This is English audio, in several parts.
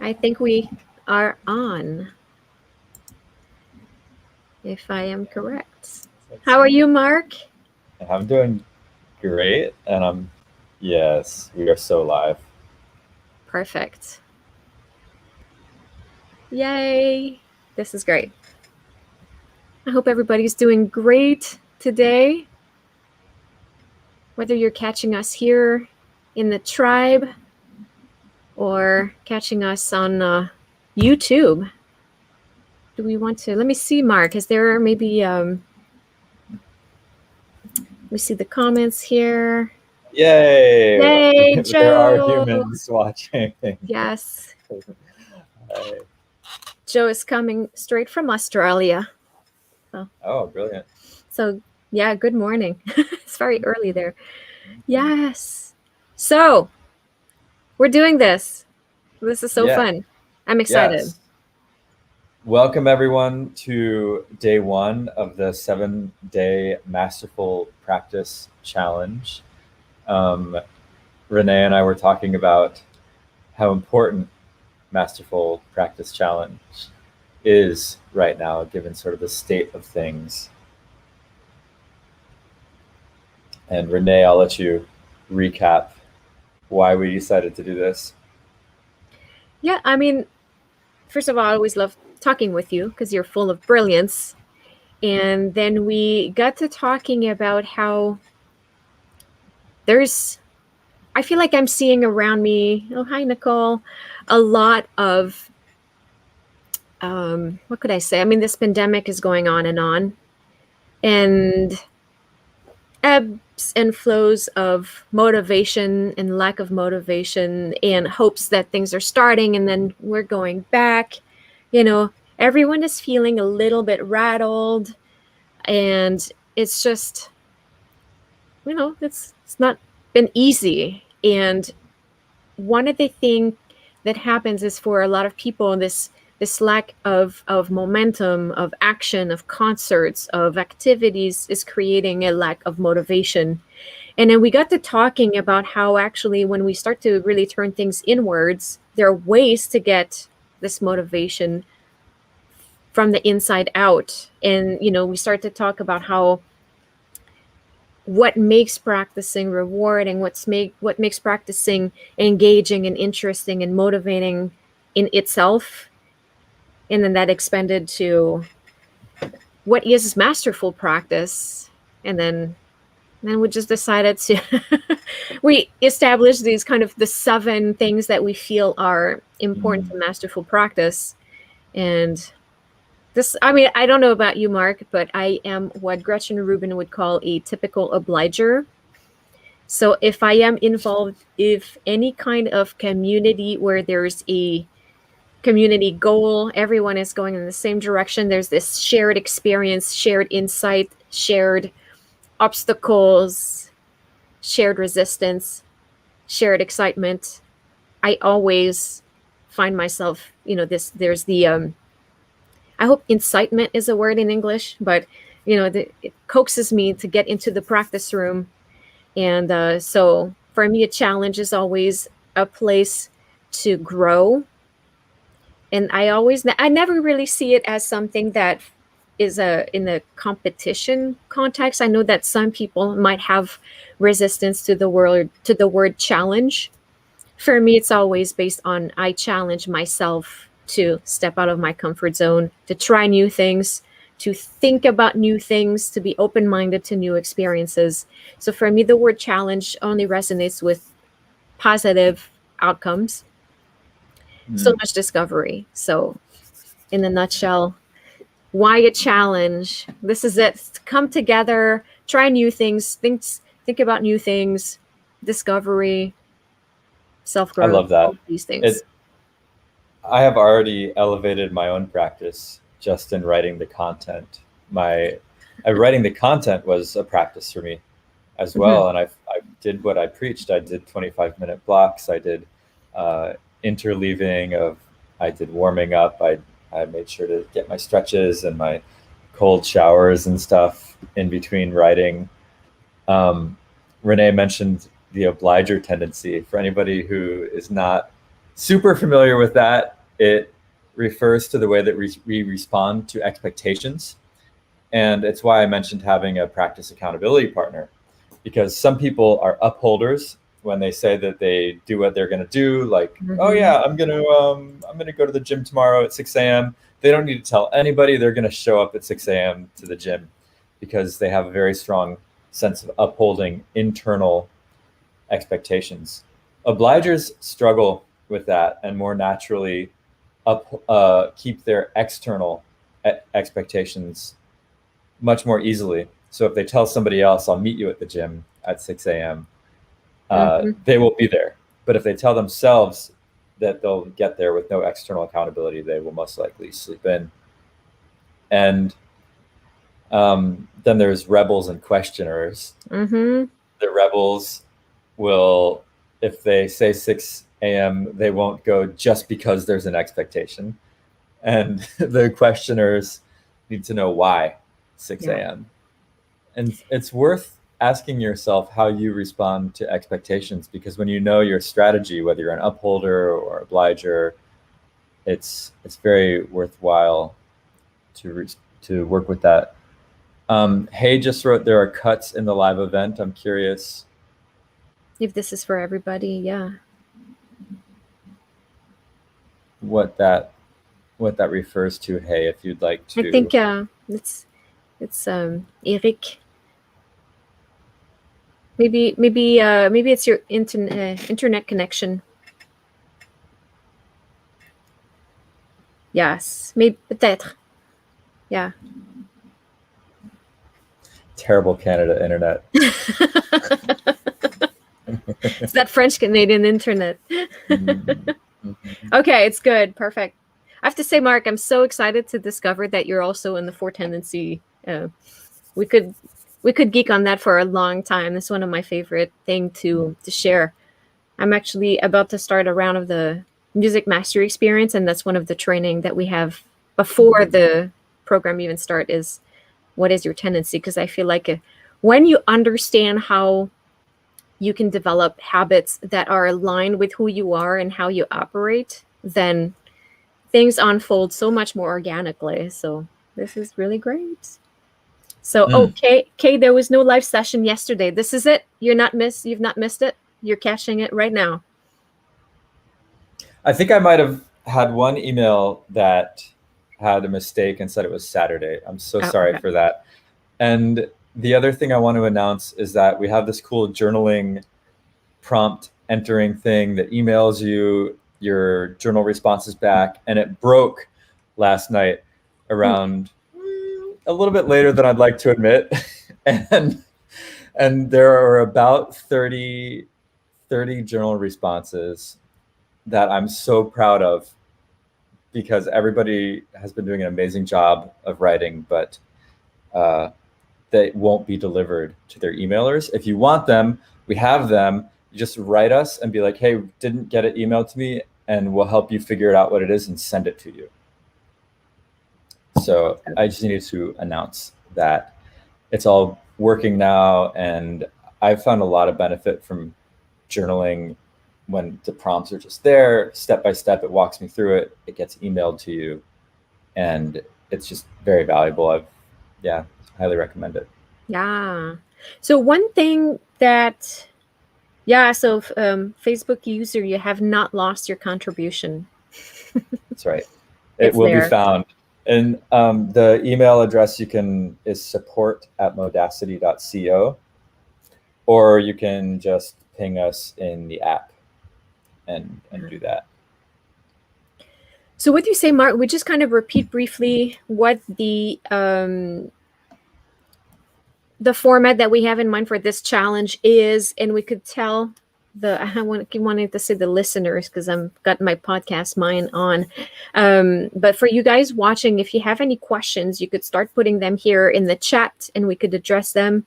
I think we are on, if I am correct. How are you, Mark? I'm doing great, and yes, we are so live. Perfect. Yay. This is great. I hope everybody's doing great today. Whether you're catching us here in the tribe or catching us on YouTube. Do we want to? Let me see, Mark. Is there maybe, let me see the comments here. Yay! Yay, There are Joe. humans watching. Yes. Hi. Joe is coming straight from Australia. Oh, brilliant. So, yeah, good morning. It's very early there. Yes. So, we're doing this. This is so Yeah, fun. I'm excited. yes. Welcome, everyone, to day one of the 7-day Masterful Practice Challenge. Renee and I were talking about how important Masterful Practice Challenge is right now, given sort of the state of things. And Renee, I'll let you recap why we decided to do this. Yeah, I mean, first of all, I always love talking with you because you're full of brilliance. And then we got to talking about how I feel like I'm seeing around me, oh, hi, Nicole, a lot of, what could I say? I mean, this pandemic is going on, and ebbs and flows of motivation and lack of motivation and hopes that things are starting and then we're going back. Everyone is feeling a little bit rattled, and it's just, it's not been easy. And one of the things that happens is, for a lot of people, this lack of momentum, of action, of concerts, of activities is creating a lack of motivation. And then we got to talking about how, actually, when we start to really turn things inwards, there are ways to get this motivation from the inside out. And we start to talk about how what makes practicing rewarding, what makes practicing engaging and interesting and motivating in itself. And then that expanded to what is masterful practice. And then we just decided to we established these kind of the 7 things that we feel are important to masterful practice. And this, I mean, I don't know about you, Mark, but I am what Gretchen Rubin would call a typical obliger. So if I am involved, if any kind of community where there's a community goal, everyone is going in the same direction, there's this shared experience, shared insight, shared obstacles, shared resistance, shared excitement, I always find myself, there's the, I hope incitement is a word in English, but it coaxes me to get into the practice room. And so for me, a challenge is always a place to grow. And I never really see it as something that is in a competition context. I know that some people might have resistance to the word challenge. For me, it's always based on, I challenge myself to step out of my comfort zone, to try new things, to think about new things, to be open-minded to new experiences. So for me, the word challenge only resonates with positive outcomes, so much discovery. So in a nutshell, why a challenge? This is it. Come together, try new things, think about new things, discovery, I self-growth, love that. all these things. I have already elevated my own practice just in writing the content. Writing the content was a practice for me as Mhm. well, and I did what I preached. I did 25-minute blocks. I did interleaving of. I did warming up. I made sure to get my stretches and my cold showers and stuff in between writing. Renee mentioned the obliger tendency. For anybody who is not super familiar with that, it refers to the way that we respond to expectations. And it's why I mentioned having a practice accountability partner, because some people are upholders when they say that they do what they're going to do. Like, oh yeah, I'm going to go to the gym tomorrow at 6 a.m. They don't need to tell anybody. They're going to show up at 6 a.m. to the gym because they have a very strong sense of upholding internal expectations. Obligers struggle with that and more naturally keep their external expectations much more easily. So if they tell somebody else, I'll meet you at the gym at 6 a.m., they will be there. But if they tell themselves that they'll get there with no external accountability, they will most likely sleep in. And then there's rebels and questioners. The rebels will, if they say 6 a.m., they won't go just because there's an expectation. And the questioners need to know why 6 a.m. And it's worth asking yourself how you respond to expectations, because when you know your strategy, whether you're an upholder or obliger, it's very worthwhile to work with that. Hey just wrote, there are cuts in the live event. I'm curious if this is for everybody. What that refers to. Hey, if you'd like to. I think it's Eric. Maybe it's your internet connection. Yes, maybe peut-être. Yeah. Terrible Canada internet. It's that French Canadian internet. Okay, it's good. Perfect. I have to say, Mark, I'm so excited to discover that you're also in the 4 tendency. We could geek on that for a long time. It's one of my favorite thing to share. I'm actually about to start a round of the music mastery experience, and that's one of the training that we have before the program even start is what is your tendency? Because I feel like when you understand how you can develop habits that are aligned with who you are and how you operate, then things unfold so much more organically. So this is really great. So, okay, there was no live session yesterday. This is it. You've not missed it. You're catching it right now. I think I might have had one email that had a mistake and said it was Saturday. I'm so sorry for that. And the other thing I want to announce is that we have this cool journaling prompt entering thing that emails you your journal responses back, and it broke last night around a little bit later than I'd like to admit. and there are about 30 journal responses that I'm so proud of, because everybody has been doing an amazing job of writing, but they won't be delivered to their emailers. If you want them, we have them. You just write us and be like, hey, didn't get it emailed to me, and we'll help you figure out what it is and send it to you. So I just needed to announce that it's all working now, and I've found a lot of benefit from journaling when the prompts are just there, step by step. It walks me through it. It gets emailed to you, and it's just very valuable. I highly recommend it. Yeah. So one thing that, Facebook user, you have not lost your contribution. That's right. It will be found. And the email address is support@modacity.co, or you can just ping us in the app and do that. So what do you say, Mark? We just kind of repeat briefly what the format that we have in mind for this challenge is, and we could tell I wanted to say the listeners, because I've got my podcast mind on. But for you guys watching, if you have any questions, you could start putting them here in the chat, and we could address them.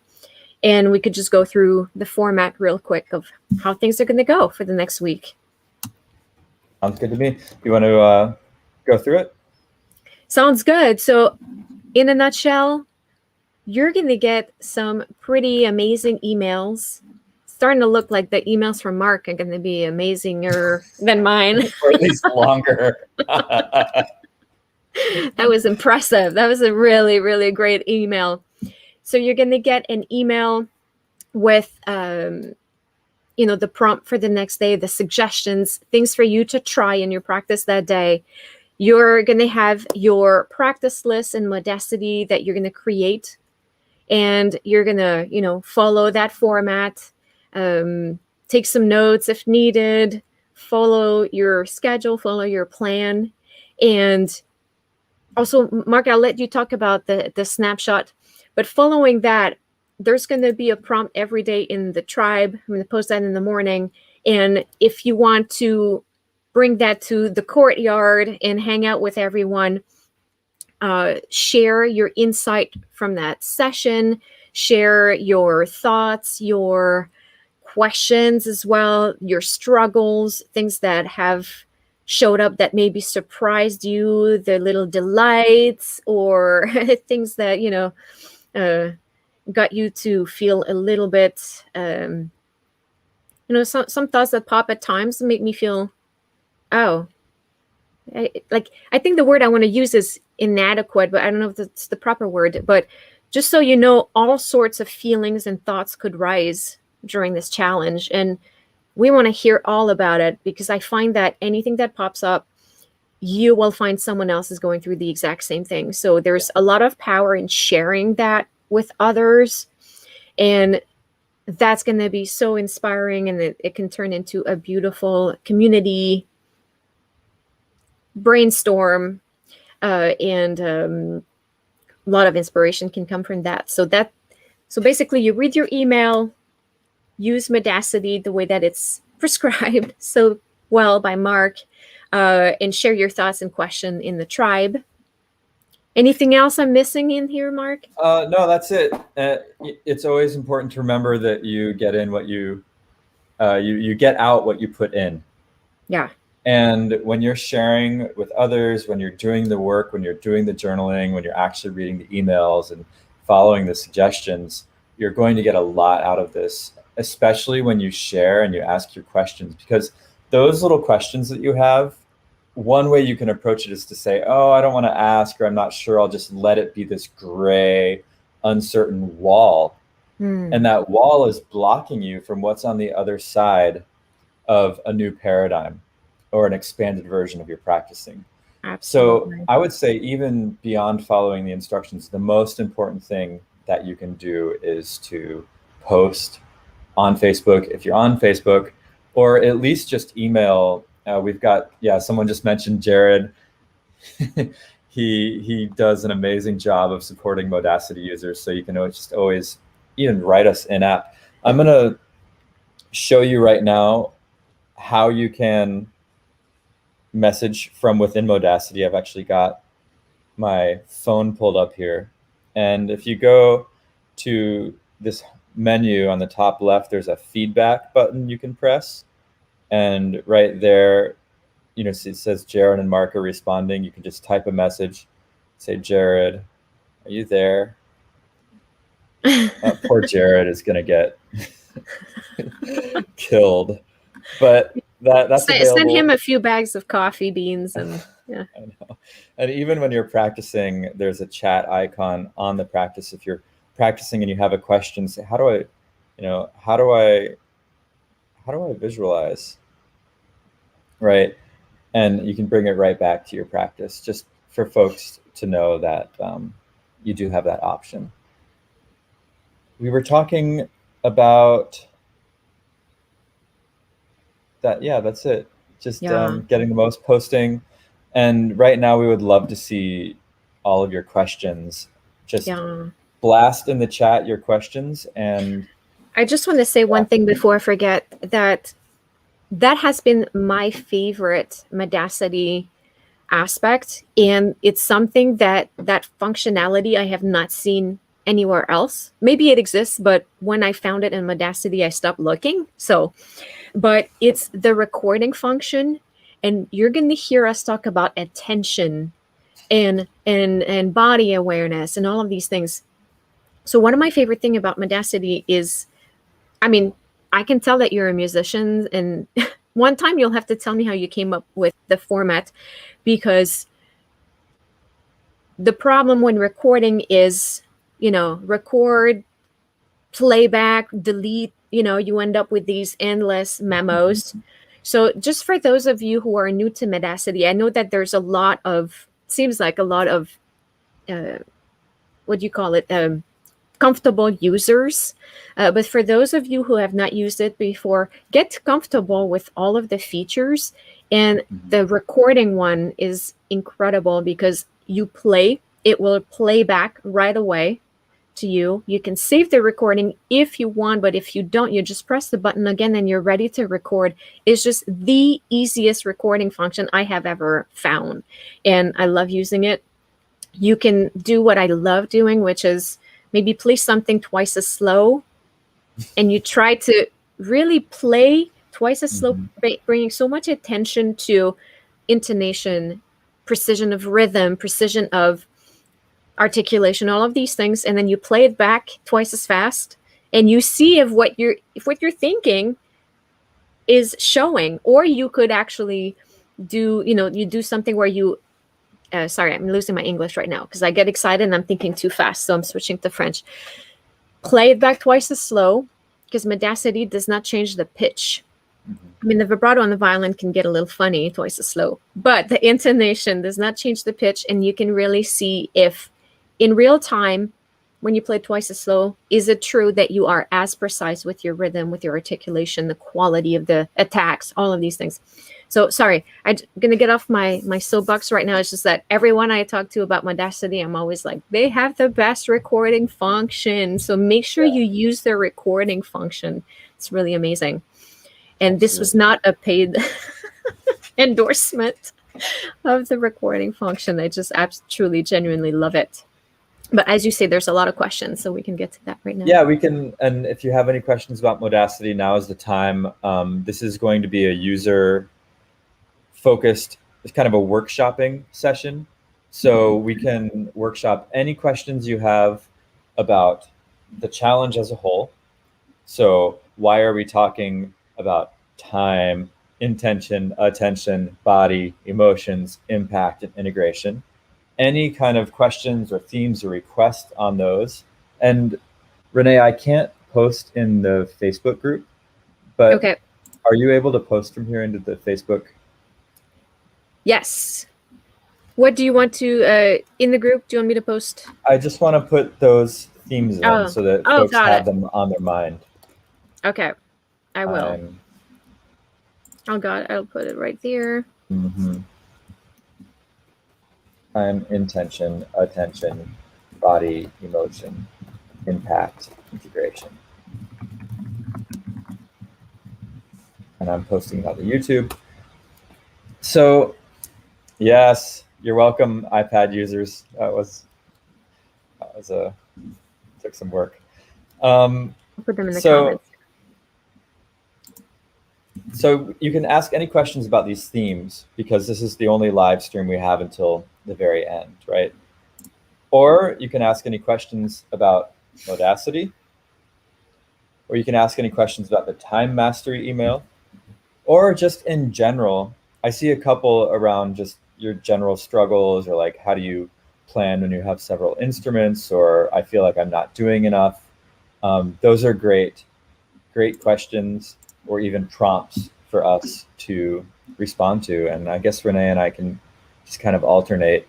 And we could just go through the format real quick of how things are going to go for the next week. Sounds good to me. You want to go through it? Sounds good. So in a nutshell, you're going to get some pretty amazing emails starting to look like the emails from Mark are going to be amazinger than mine. Or at least longer. That was impressive. That was a really, really great email. So you're going to get an email with, the prompt for the next day, the suggestions, things for you to try in your practice that day. You're going to have your practice list and modacity that you're going to create, and you're going to, follow that format, take some notes if needed, follow your schedule, follow your plan. And also, Mark, I'll let you talk about the snapshot, but following that, there's going to be a prompt every day in the tribe. I'm going to post that in the morning. And if you want to bring that to the courtyard and hang out with everyone, share your insight from that session, share your thoughts, your questions as well, your struggles, things that have showed up that maybe surprised you, the little delights, or things that, got you to feel a little bit, some thoughts that pop at times make me feel, oh, I think the word I want to use is inadequate, but I don't know if that's the proper word. But just so you know, all sorts of feelings and thoughts could rise during this challenge. And we want to hear all about it, because I find that anything that pops up, you will find someone else is going through the exact same thing. So there's a lot of power in sharing that with others. And that's going to be so inspiring, and it can turn into a beautiful community brainstorm, and a lot of inspiration can come from that. So basically you read your email, use Modacity the way that it's prescribed so well by Mark, and share your thoughts and question in the tribe. Anything else I'm missing in here, Mark? No, that's it. It's always important to remember that you get in what you get out what you put in. Yeah. And when you're sharing with others, when you're doing the work, when you're doing the journaling, when you're actually reading the emails and following the suggestions, you're going to get a lot out of this, especially when you share and you ask your questions. Because those little questions that you have, one way you can approach it is to say, oh, I don't want to ask, or I'm not sure, I'll just let it be this gray, uncertain wall. And that wall is blocking you from what's on the other side of a new paradigm or an expanded version of your practicing. Absolutely. So I would say, even beyond following the instructions, the most important thing that you can do is to post on Facebook, if you're on Facebook, or at least just email. We've got, someone just mentioned Jared. he does an amazing job of supporting Modacity users, so you can always even write us in app. I'm going to show you right now how you can message from within Modacity. I've actually got my phone pulled up here. And if you go to this menu on the top left, there's a feedback button you can press. And right there, it says Jared and Mark are responding. You can just type a message, say, Jared, are you there? Poor Jared is going to get killed. But that's available. Send him a few bags of coffee beans and yeah. I know. And even when you're practicing, there's a chat icon on the practice. If you're practicing and you have a question, say, how do I visualize? Right. And you can bring it right back to your practice, just for folks to know that you do have that option. We were talking about that. Yeah, that's it. Just getting the most posting. And right now we would love to see all of your questions. Just blast in the chat your questions. And I just want to say one thing before I forget, that has been my favorite Modacity aspect. And it's something that functionality I have not seen anywhere else. Maybe it exists, but when I found it in Modacity, I stopped looking. But it's the recording function. And you're going to hear us talk about attention and body awareness and all of these things. So one of my favorite things about Modacity is, I I can tell that you're a musician, and one time you'll have to tell me how you came up with the format, because the problem when recording is, record, playback, delete, you end up with these endless memos. So just for those of you who are new to Medacity, I know that there's seems like a lot of, what do you call it? Comfortable users. But for those of you who have not used it before, get comfortable with all of the features. And the recording one is incredible because it will play back right away to you. You can save the recording if you want, but if you don't, you just press the button again and you're ready to record. It's just the easiest recording function I have ever found. And I love using it. You can do what I love doing, which is maybe play something twice as slow, and you try to really play twice as slow, bringing so much attention to intonation, precision of rhythm, precision of articulation, all of these things, and then you play it back twice as fast, and you see if what you're thinking is showing. Or you could actually do, you do something where you sorry, I'm losing my English right now because I get excited and I'm thinking too fast, so I'm switching to French. Play it back twice as slow, because Medacity does not change the pitch. I mean, the vibrato on the violin can get a little funny twice as slow, but the intonation does not change the pitch, and you can really see if in real time, when you play twice as slow, is it true that you are as precise with your rhythm, with your articulation, the quality of the attacks, all of these things. So sorry, I'm going to get off my soapbox right now. It's just that everyone I talk to about Medacity, I'm always like, they have the best recording function. So make sure you use their recording function. It's really amazing. And this was not a paid endorsement of the recording function. I just truly, genuinely love it. But as you say, there's a lot of questions, so we can get to that right now. Yeah, we can. And if you have any questions about Medacity, now is the time. This is going to be a user-focused, it's kind of a workshopping session. So we can workshop any questions you have about the challenge as a whole. So why are we talking about time, intention, attention, body, emotions, impact, and integration? Any kind of questions or themes or requests on those. And Renee, I can't post in the Facebook group, but okay. Are you able to post from here into the Facebook? Yes. What do you want to, in the group, do you want me to post? I just want to put those themes in so that folks have them on their mind. Okay, I will. Oh God, I'll put it right there. Time, intention, attention, body, emotion, impact, integration. And I'm posting it on the YouTube. So, yes, you're welcome, iPad users. That was took some work. I'll put them in the comments. So you can ask any questions about these themes, because this is the only live stream we have until the very end, right? Or you can ask any questions about Medacity, or you can ask any questions about the Time Mastery email, or just in general. I see a couple around just your general struggles, or like, how do you plan when you have several instruments, or I feel like I'm not doing enough. Those are great questions, or even prompts for us to respond to. And I guess Renee and I can just kind of alternate.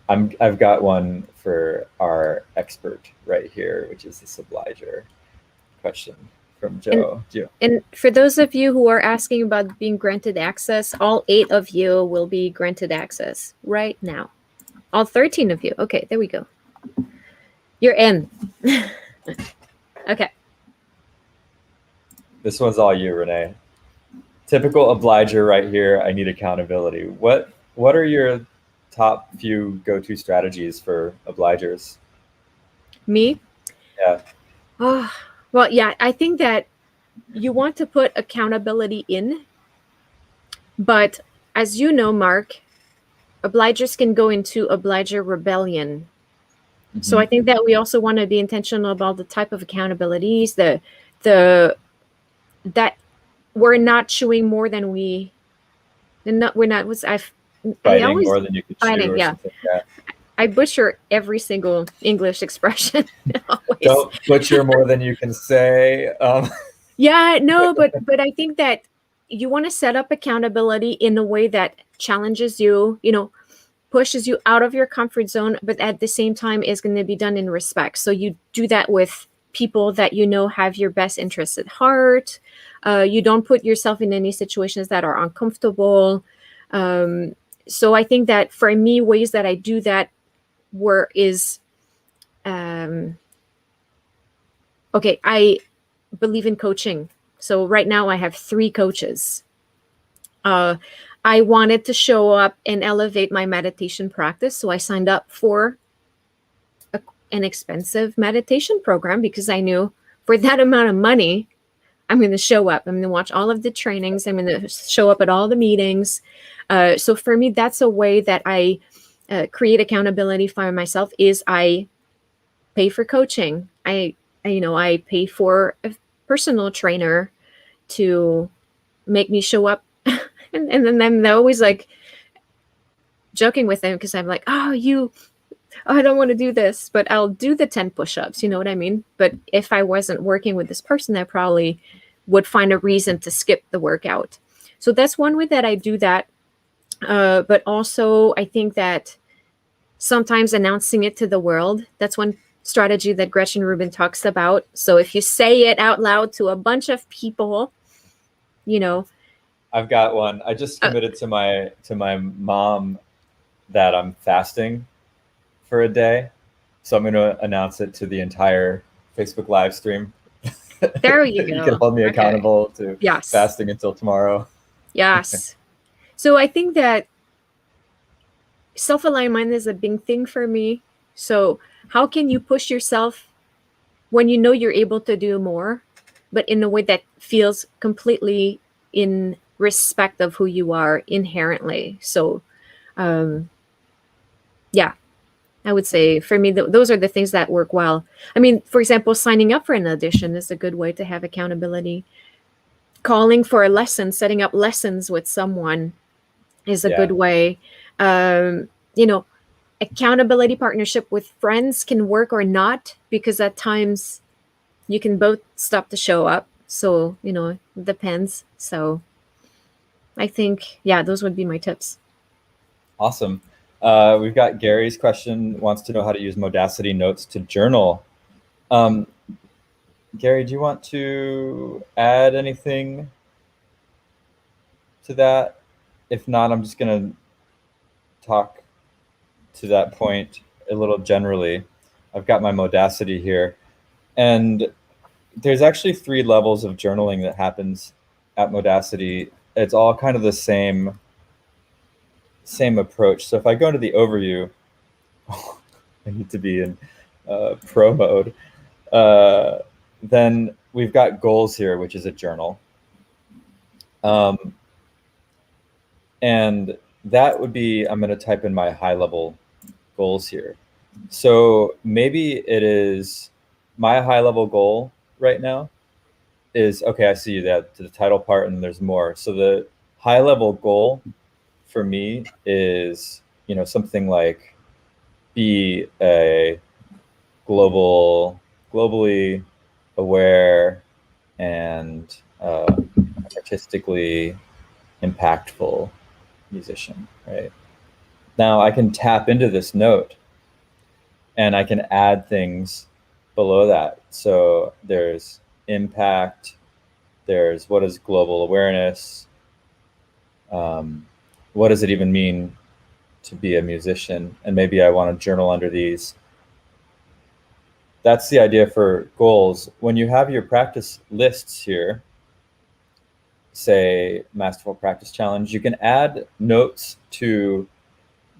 I've got one for our expert right here, which is this obliger question from Joe. And for those of you who are asking about being granted access, all 8 of you will be granted access right now. All 13 of you. Okay, there we go. You're in. Okay. This one's all you, Renee. Typical obliger right here. I need accountability. What are your top few go-to strategies for obligers? Me? Yeah. Oh, well, yeah, I think that you want to put accountability in, but as you know, Mark, obligers can go into obliger rebellion. So I think that we also want to be intentional about the type of accountabilities, the that we're not chewing more than we're not was I Biting always more than you could chew fighting, or yeah. something. Yeah. I butcher every single English expression always. Don't butcher more than you can say. Yeah, no, but I think that you want to set up accountability in a way that challenges you, pushes you out of your comfort zone, but at the same time is going to be done in respect. So you do that with people that have your best interests at heart. You don't put yourself in any situations that are uncomfortable. Um, so I think that for me, ways that I do that is um, okay. I believe in coaching. So right now I have 3 coaches. Uh, I wanted to show up and elevate my meditation practice, so I signed up for an expensive meditation program because I knew for that amount of money, I'm going to show up. I'm going to watch all of the trainings. I'm going to show up at all the meetings. So for me, that's a way that I create accountability for myself. Is I pay for coaching. I pay for a personal trainer to make me show up, and then I'm always like joking with them because I'm like, I don't want to do this, but I'll do the 10 push-ups. You know what I mean? But if I wasn't working with this person, I probably would find a reason to skip the workout. So that's one way that I do that. But also, I think that sometimes announcing it to the world, that's one strategy that Gretchen Rubin talks about. So if you say it out loud to a bunch of people, you know, I've got one. I just committed to my mom that I'm fasting for a day. So I'm going to announce it to the entire Facebook live stream. there you You can go. hold me Okay. accountable to Yes. fasting until tomorrow. Yes. So I think that self-alignment is a big thing for me. So how can you push yourself when you know you're able to do more, but in a way that feels completely in respect of who you are inherently? So um, yeah, I would say for me, those are the things that work well. I mean, for example, signing up for an audition is a good way to have accountability. Calling for a lesson, setting up lessons with someone is a Yeah. good way. Um, you know, accountability partnership with friends can work or not because at times you can both stop to show up. So, it depends. So I think, yeah, those would be my tips. Awesome. We've got Gary's question, wants to know how to use Modacity notes to journal. Um, Gary, do you want to add anything to that? If not, I'm just going to talk to that point a little generally. I've got my Modacity here. And there's actually 3 levels of journaling that happens at Modacity. It's all kind of the same approach. So if I go into the overview, I need to be in pro mode. Then we've got goals here, which is a journal. And that would be, I'm going to type in my high level goals here. So maybe it is my high level goal right now is, okay, I see that to the title part and there's more. So the high level goal for me is, something like be a globally aware and artistically impactful musician, right? Now I can tap into this note and I can add things below that. So there's impact, there's what is global awareness, what does it even mean to be a musician, and maybe I want to journal under these. That's the idea for goals. When you have your practice lists here, say Masterful Practice Challenge, you can add notes to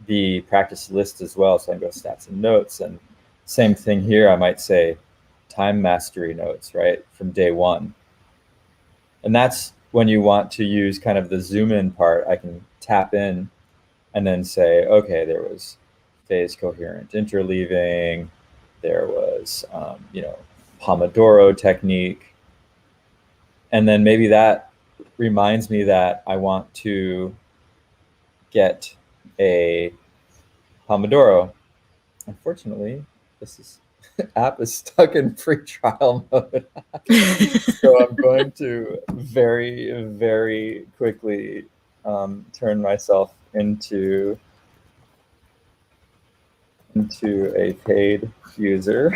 the practice list as well. So I can go stats and notes, and same thing here. I might say time mastery notes, right, from day 1. And that's when you want to use kind of the zoom in part. I can tap in and then say, okay, there was phase coherent interleaving, there was, Pomodoro technique, And then maybe that reminds me that I want to get a Pomodoro. Unfortunately, this app is stuck in free trial mode. So I'm going to very, very quickly turn myself into a paid user.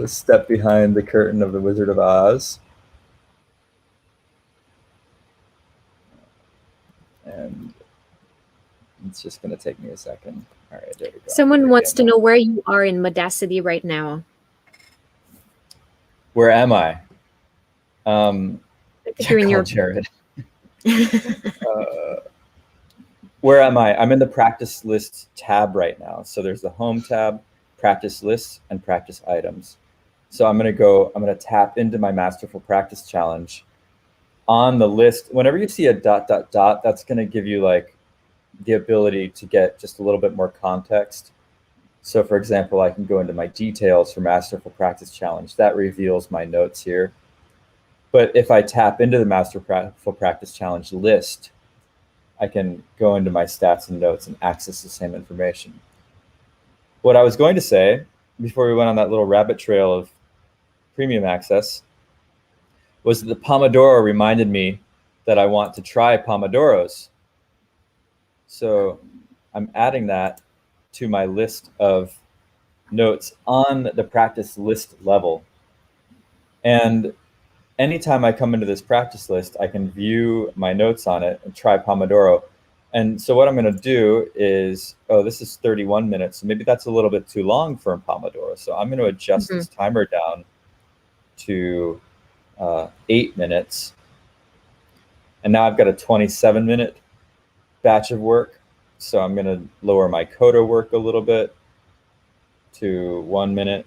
Step behind the curtain of the Wizard of Oz. And it's just going to take me a second. All right, there we go. Someone wants to know where you are in Modacity right now. Where am I? I think you're in your Jared. Where am I? I'm in the practice list tab right now. So there's the home tab, practice lists, and practice items. So I'm going to tap into my Masterful Practice Challenge. On the list, whenever you see a ... that's going to give you like the ability to get just a little bit more context. So for example, I can go into my details for Masterful Practice Challenge. That reveals my notes here. But if I tap into the Masterful Practice Challenge list, I can go into my stats and notes and access the same information. What I was going to say before we went on that little rabbit trail of premium access was that the Pomodoro reminded me that I want to try Pomodoros. So I'm adding that to my list of notes on the practice list level. And anytime I come into this practice list, I can view my notes on it and try Pomodoro. And so what I'm going to do is, this is 31 minutes. So maybe that's a little bit too long for a Pomodoro. So I'm going to adjust this timer down to 8 minutes. And now I've got a 27-minute batch of work. So I'm going to lower my coda work a little bit to 1 minute.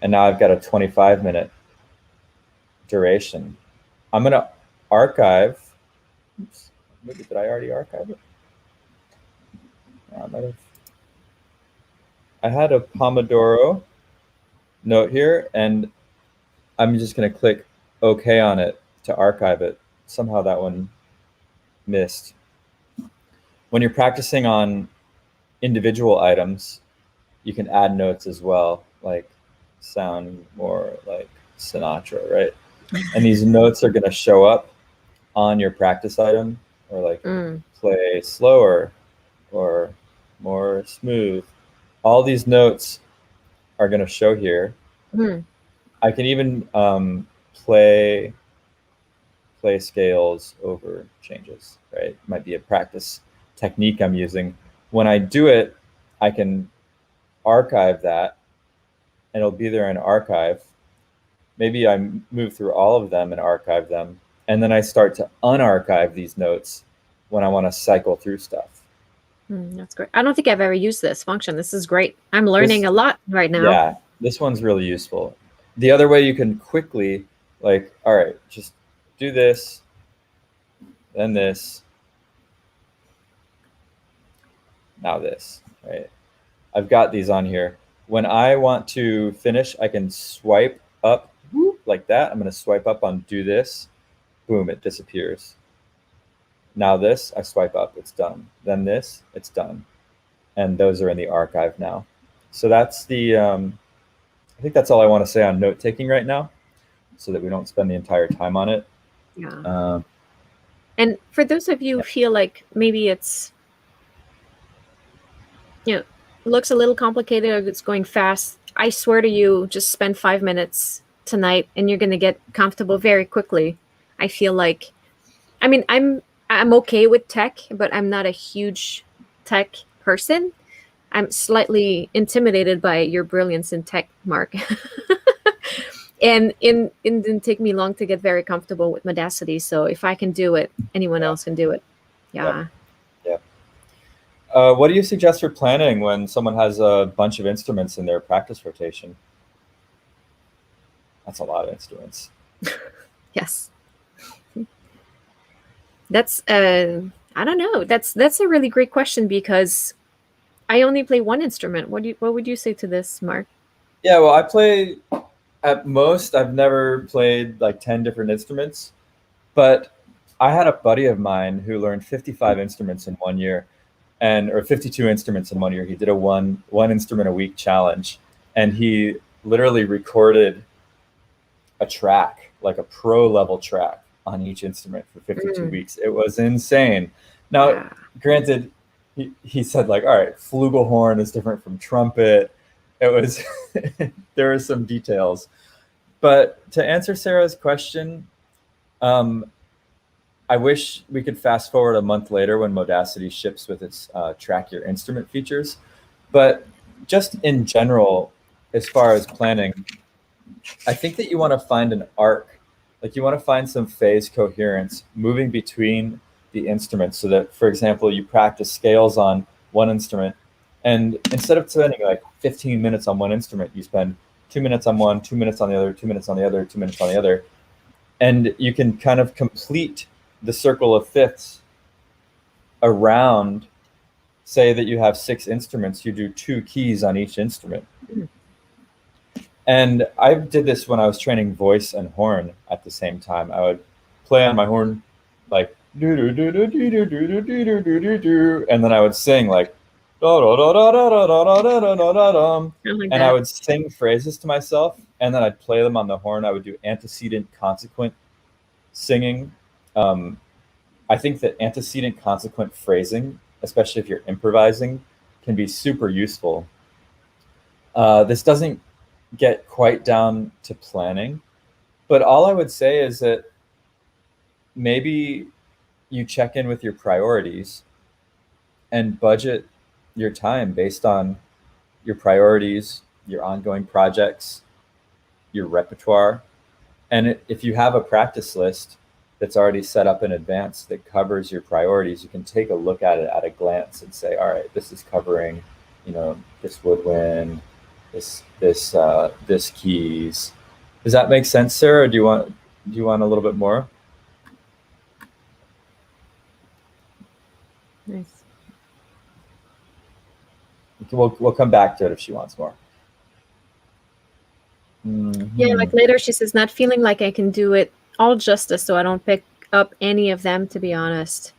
And now I've got a 25-minute duration. I'm going to archive. Oops, maybe did I already archive it? I had a Pomodoro note here, and I'm just going to click OK on it to archive it. Somehow that one missed. When you're practicing on individual items, you can add notes as well, like sound more like Sinatra, right? And these notes are going to show up on your practice item, or like play slower or more smooth. All these notes are going to show here. I can even play scales over changes, right? It might be a practice technique I'm using. When I do it, I can archive that, and it'll be there in archive. Maybe I move through all of them and archive them, and then I start to unarchive these notes when I want to cycle through stuff. That's great. I don't think I've ever used this function. This is great. I'm learning a lot right now. Yeah, this one's really useful. The other way you can quickly, like, all right, just do this, then this, now this, right? I've got these on here. When I want to finish, I can swipe up like that. I'm going to swipe up on do this. Boom, it disappears. Now this, I swipe up, it's done. Then this, it's done. And those are in the archive now. So that's the, I think that's all I want to say on note taking right now, so that we don't spend the entire time on it. Yeah. And for those of you who feel like maybe it's, looks a little complicated, or it's going fast, I swear to you, just spend 5 minutes tonight and you're going to get comfortable very quickly. I feel like, I mean, I'm okay with tech, but I'm not a huge tech person. I'm slightly intimidated by your brilliance in tech, Mark. And it didn't take me long to get very comfortable with Modacity. So if I can do it, anyone else can do it. Yeah. What do you suggest for planning when someone has a bunch of instruments in their practice rotation? That's a lot of instruments. Yes. That's I don't know. That's a really great question, because I only play one instrument. What would you say to this, Mark? Yeah, well, I play At most, I've never played like 10 different instruments, but I had a buddy of mine who learned 55 instruments in 1 year, and or 52 instruments in 1 year. He did a one instrument a week challenge, and he literally recorded a track, like a pro level track on each instrument for 52 Mm, weeks. It was insane. Now, yeah. granted, he said like, all right, flugelhorn is different from trumpet. It was there are some details, but to answer Sarah's question, um, I wish we could fast forward a month later when Modacity ships with its track your instrument features. But just in general, as far as planning, I think that you want to find an arc, like you want to find some phase coherence moving between the instruments so that, for example, you practice scales on one instrument, and instead of spending like 15 minutes on one instrument, you spend 2 minutes on one, 2 minutes on the other, 2 minutes on the other, 2 minutes on the other, and you can kind of complete the circle of fifths around. Say that you have 6 instruments, you do 2 keys on each instrument. Mm. And I did this when I was training voice and horn at the same time. I would play on my horn like do do do do do do do do do do do do, and then I would sing like da da da da da da da da da da da da, I like and I that. would sing phrases to myself, and then I'd play them on the horn. I would do antecedent consequent singing. Um, I think that antecedent consequent phrasing, especially if you're improvising, can be super useful. This doesn't get quite down to planning, but all I would say is that maybe you check in with your priorities and budget your time based on your priorities, your ongoing projects, your repertoire. And if you have a practice list that's already set up in advance that covers your priorities, you can take a look at it at a glance and say, all right, this is covering, this woodwind, this keys. Does that make sense, Sarah? Or do you want a little bit more? Nice. We'll come back to it if she wants more. Yeah, like later she says, not feeling like I can do it all justice, so I don't pick up any of them, to be honest.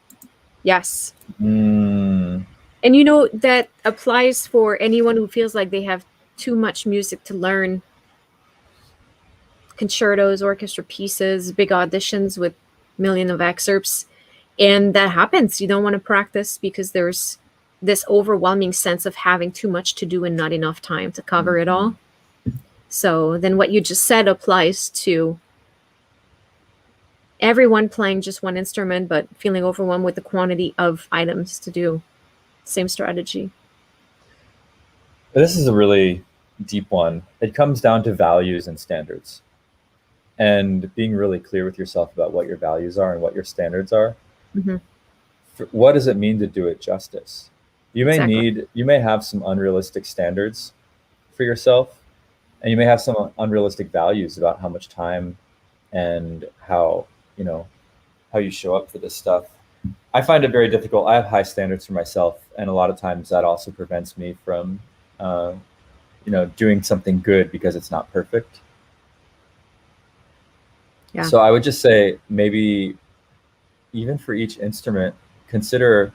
Yes. Mm. And that applies for anyone who feels like they have too much music to learn. Concertos, orchestra pieces, big auditions with million of excerpts. And that happens. You don't want to practice because there's this overwhelming sense of having too much to do and not enough time to cover it all. So then what you just said applies to everyone playing just one instrument, but feeling overwhelmed with the quantity of items to do. Same strategy. This is a really deep one. It comes down to values and standards, and being really clear with yourself about what your values are and what your standards are. Mm-hmm. What does it mean to do it justice? Exactly. You may have some unrealistic standards for yourself, and you may have some unrealistic values about how much time and how you show up for this stuff. I find it very difficult. I have high standards for myself, and a lot of times that also prevents me from uh, doing something good because it's not perfect. Yeah. So I would just say maybe even for each instrument, consider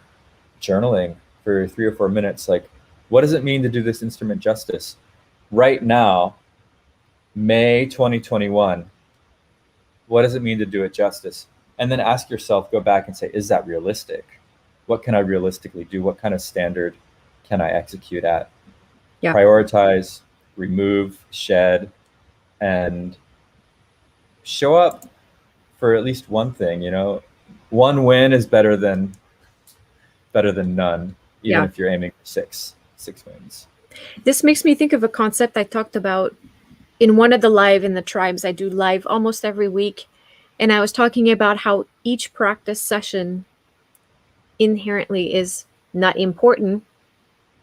journaling for 3 or 4 minutes. Like, what does it mean to do this instrument justice? Right now, May 2021, what does it mean to do it justice? And then ask yourself, go back and say, is that realistic? What can I realistically do? What kind of standard can I execute at? Yeah. Prioritize, remove, shed, and show up for at least one thing. One win is better than none, even Yeah. if you're aiming for six wins. This makes me think of a concept I talked about in one of the live in the tribes. I do live almost every week. And I was talking about how each practice session inherently is not important,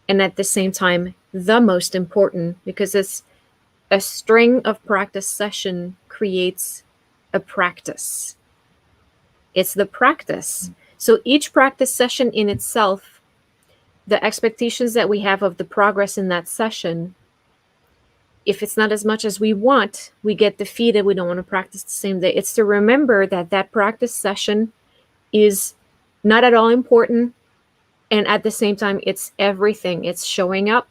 and at the same time, the most important, because it's a string of practice session creates a practice. It's the practice. So each practice session in itself, the expectations that we have of the progress in that session if it's not as much as we want, we get defeated. We don't want to practice the same day. It's to remember that that practice session is not at all important. And at the same time, it's everything. It's showing up.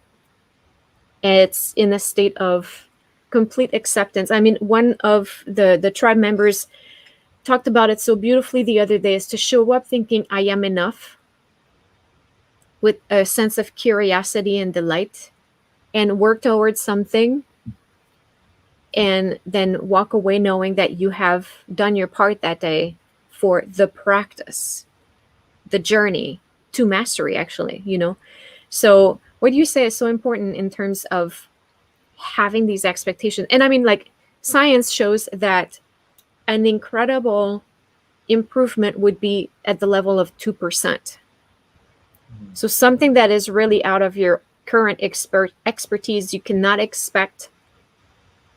It's in a state of complete acceptance. I mean, one of the tribe members talked about it so beautifully the other day, is to show up thinking I am enough, with a sense of curiosity and delight, and work towards something, and then walk away knowing that you have done your part that day for the practice, the journey to mastery, actually, So what you say is so important in terms of having these expectations. And I mean, like, science shows that an incredible improvement would be at the level of 2%. So something that is really out of your current expertise, you cannot expect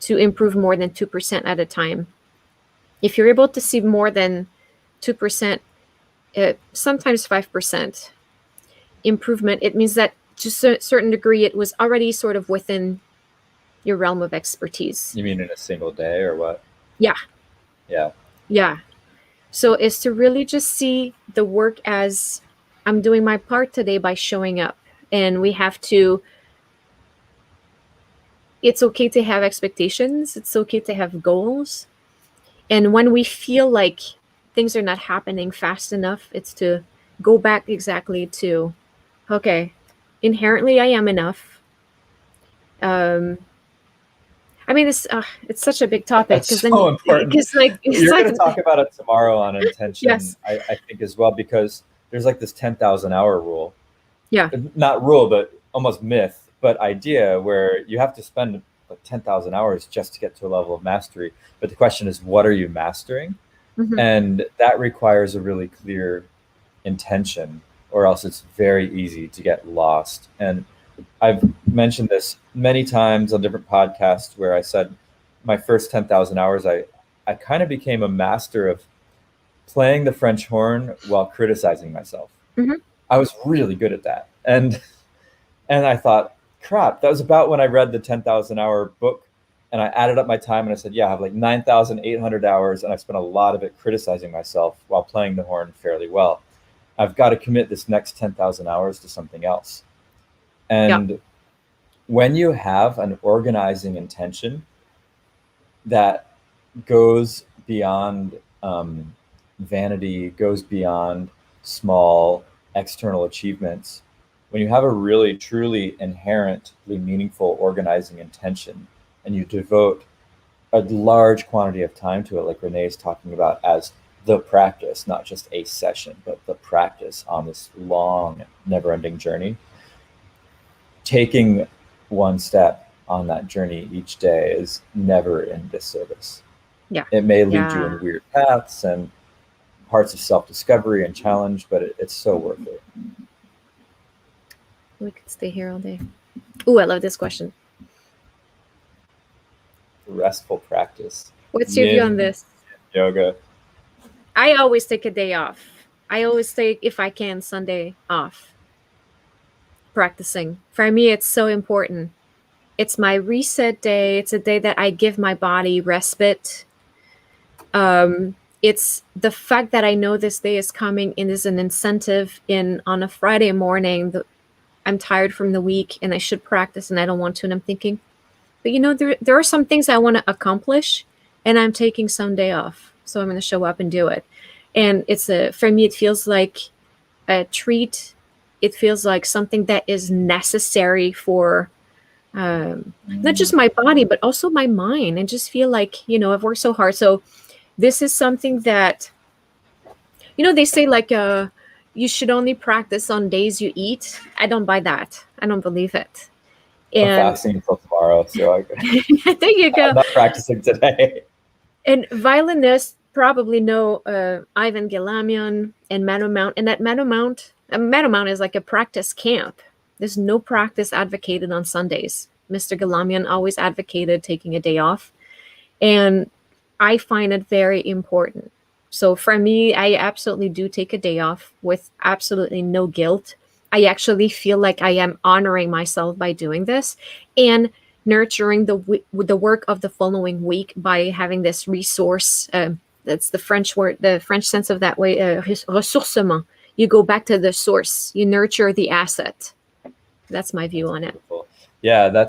to improve more than 2% at a time. If you're able to see more than 2%, sometimes 5% improvement, it means that to a certain degree, it was already sort of within your realm of expertise. You mean in a single day or what? Yeah. Yeah. Yeah. So it's to really just see the work as, I'm doing my part today by showing up. And we have to, it's okay to have expectations. It's okay to have goals. And when we feel like things are not happening fast enough, it's to go back exactly to, okay, inherently I am enough. I mean, it's such a big topic, That's so important. because like You're going to talk about it tomorrow on intention, Yes. I think, as well, because there's like this 10,000 hour rule. Yeah. Not rule, but almost myth, but idea, where you have to spend like 10,000 hours just to get to a level of mastery. But the question is, what are you mastering? Mhm. And that requires a really clear intention, or else it's very easy to get lost. And I've mentioned this many times on different podcasts, where I said my first 10,000 hours, I kind of became a master of playing the French horn while criticizing myself. Mhm. I was really good at that. And I thought, crap, that was about when I read the 10,000 hour book, and I added up my time and I said, yeah, I have like 9,800 hours, and I spent a lot of it criticizing myself while playing the horn fairly well. I've got to commit this next 10,000 hours to something else. And when you have an organizing intention that goes beyond vanity, goes beyond small external achievements, when you have a really, truly inherently meaningful organizing intention, and you devote a large quantity of time to it, like Renee is talking about, as the practice, not just a session, but the practice on this long, never-ending journey, taking one step on that journey each day is never in disservice. Yeah. It may lead you in weird paths and parts of self-discovery and challenge, but it's so worth it. We could stay here all day. Ooh, I love this question. Restful practice. What's your view on this? Yoga. I always take a day off. I always take, if I can, Sunday off. Practicing. For me, it's so important. It's my reset day. It's a day that I give my body respite. It's the fact that I know this day is coming and is an incentive on a Friday morning. I'm tired from the week and I should practice and I don't want to. And I'm thinking, but there are some things I want to accomplish, and I'm taking some day off. So I'm going to show up and do it. And for me, it feels like a treat. It feels like something that is necessary for not just my body, but also my mind. I just feel like, I've worked so hard. So this is something that, they say like, you should only practice on days you eat. I don't buy that. I don't believe it. I'm fasting until tomorrow, so there you go. I'm not practicing today. And violinists probably know Ivan Gelamian and Meadow Mount. And that Meadow Mount is like a practice camp. There's no practice advocated on Sundays. Mr. Gelamian always advocated taking a day off. And I find it very important. So for me, I absolutely do take a day off with absolutely no guilt. I actually feel like I am honoring myself by doing this. And nurturing the work of the following week by having this resource. That's the French word, the French sense of that way. Ressourcement. You go back to the source. You nurture the asset. That's my view on it. Beautiful. Yeah,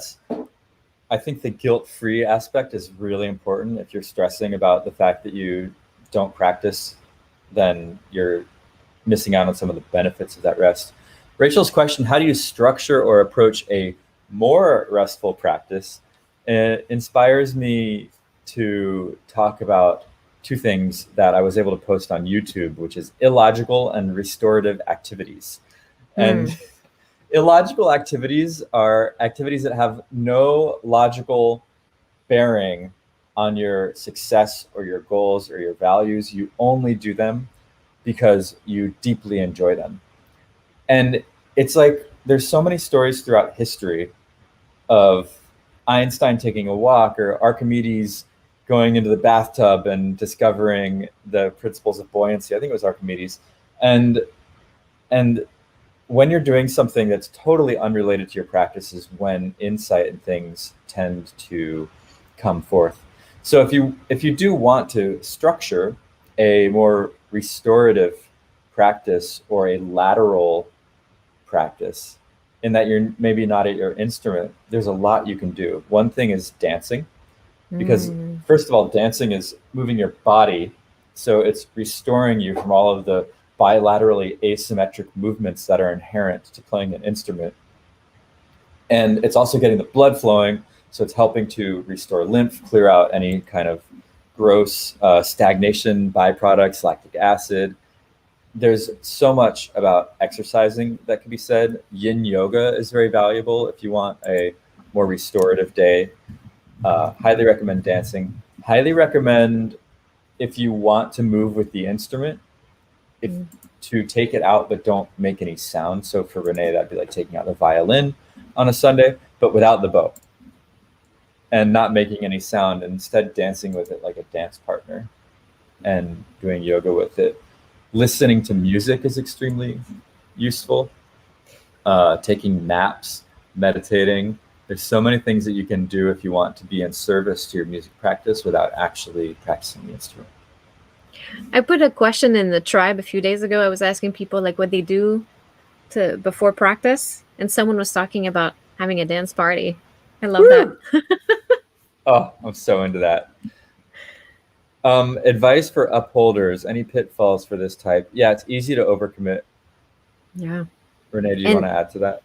I think the guilt-free aspect is really important. If you're stressing about the fact that you don't practice, then you're missing out on some of the benefits of that rest. Rachel's question, how do you structure or approach a more restful practice, inspires me to talk about two things that I was able to post on YouTube, which is illogical and restorative activities. And illogical activities are activities that have no logical bearing on your success or your goals or your values. You only do them because you deeply enjoy them. And it's like there's so many stories throughout history of Einstein taking a walk or Archimedes going into the bathtub and discovering the principles of buoyancy. I think it was Archimedes. And when you're doing something that's totally unrelated to your practice is when insight and things tend to come forth. So if you do want to structure a more restorative practice or a lateral practice, in that you're maybe not at your instrument, there's a lot you can do. One thing is dancing, because first of all, dancing is moving your body. So it's restoring you from all of the bilaterally asymmetric movements that are inherent to playing an instrument. And it's also getting the blood flowing. So it's helping to restore lymph, clear out any kind of gross stagnation byproducts, lactic acid. There's so much about exercising that can be said. Yin yoga is very valuable if you want a more restorative day. Highly recommend dancing. Highly recommend, if you want to move with the instrument, to take it out but don't make any sound. So for Renee, that'd be like taking out the violin on a Sunday, but without the bow and not making any sound, and instead dancing with it like a dance partner and doing yoga with it. Listening to music is extremely useful. Taking naps, meditating. There's so many things that you can do if you want to be in service to your music practice without actually practicing the instrument. I put a question in the tribe a few days ago. I was asking people like what they do before practice, and someone was talking about having a dance party. I love that. Oh, I'm so into that. Advice for upholders, any pitfalls for this type? Yeah, it's easy to overcommit. Yeah. Renee, do you want to add to that?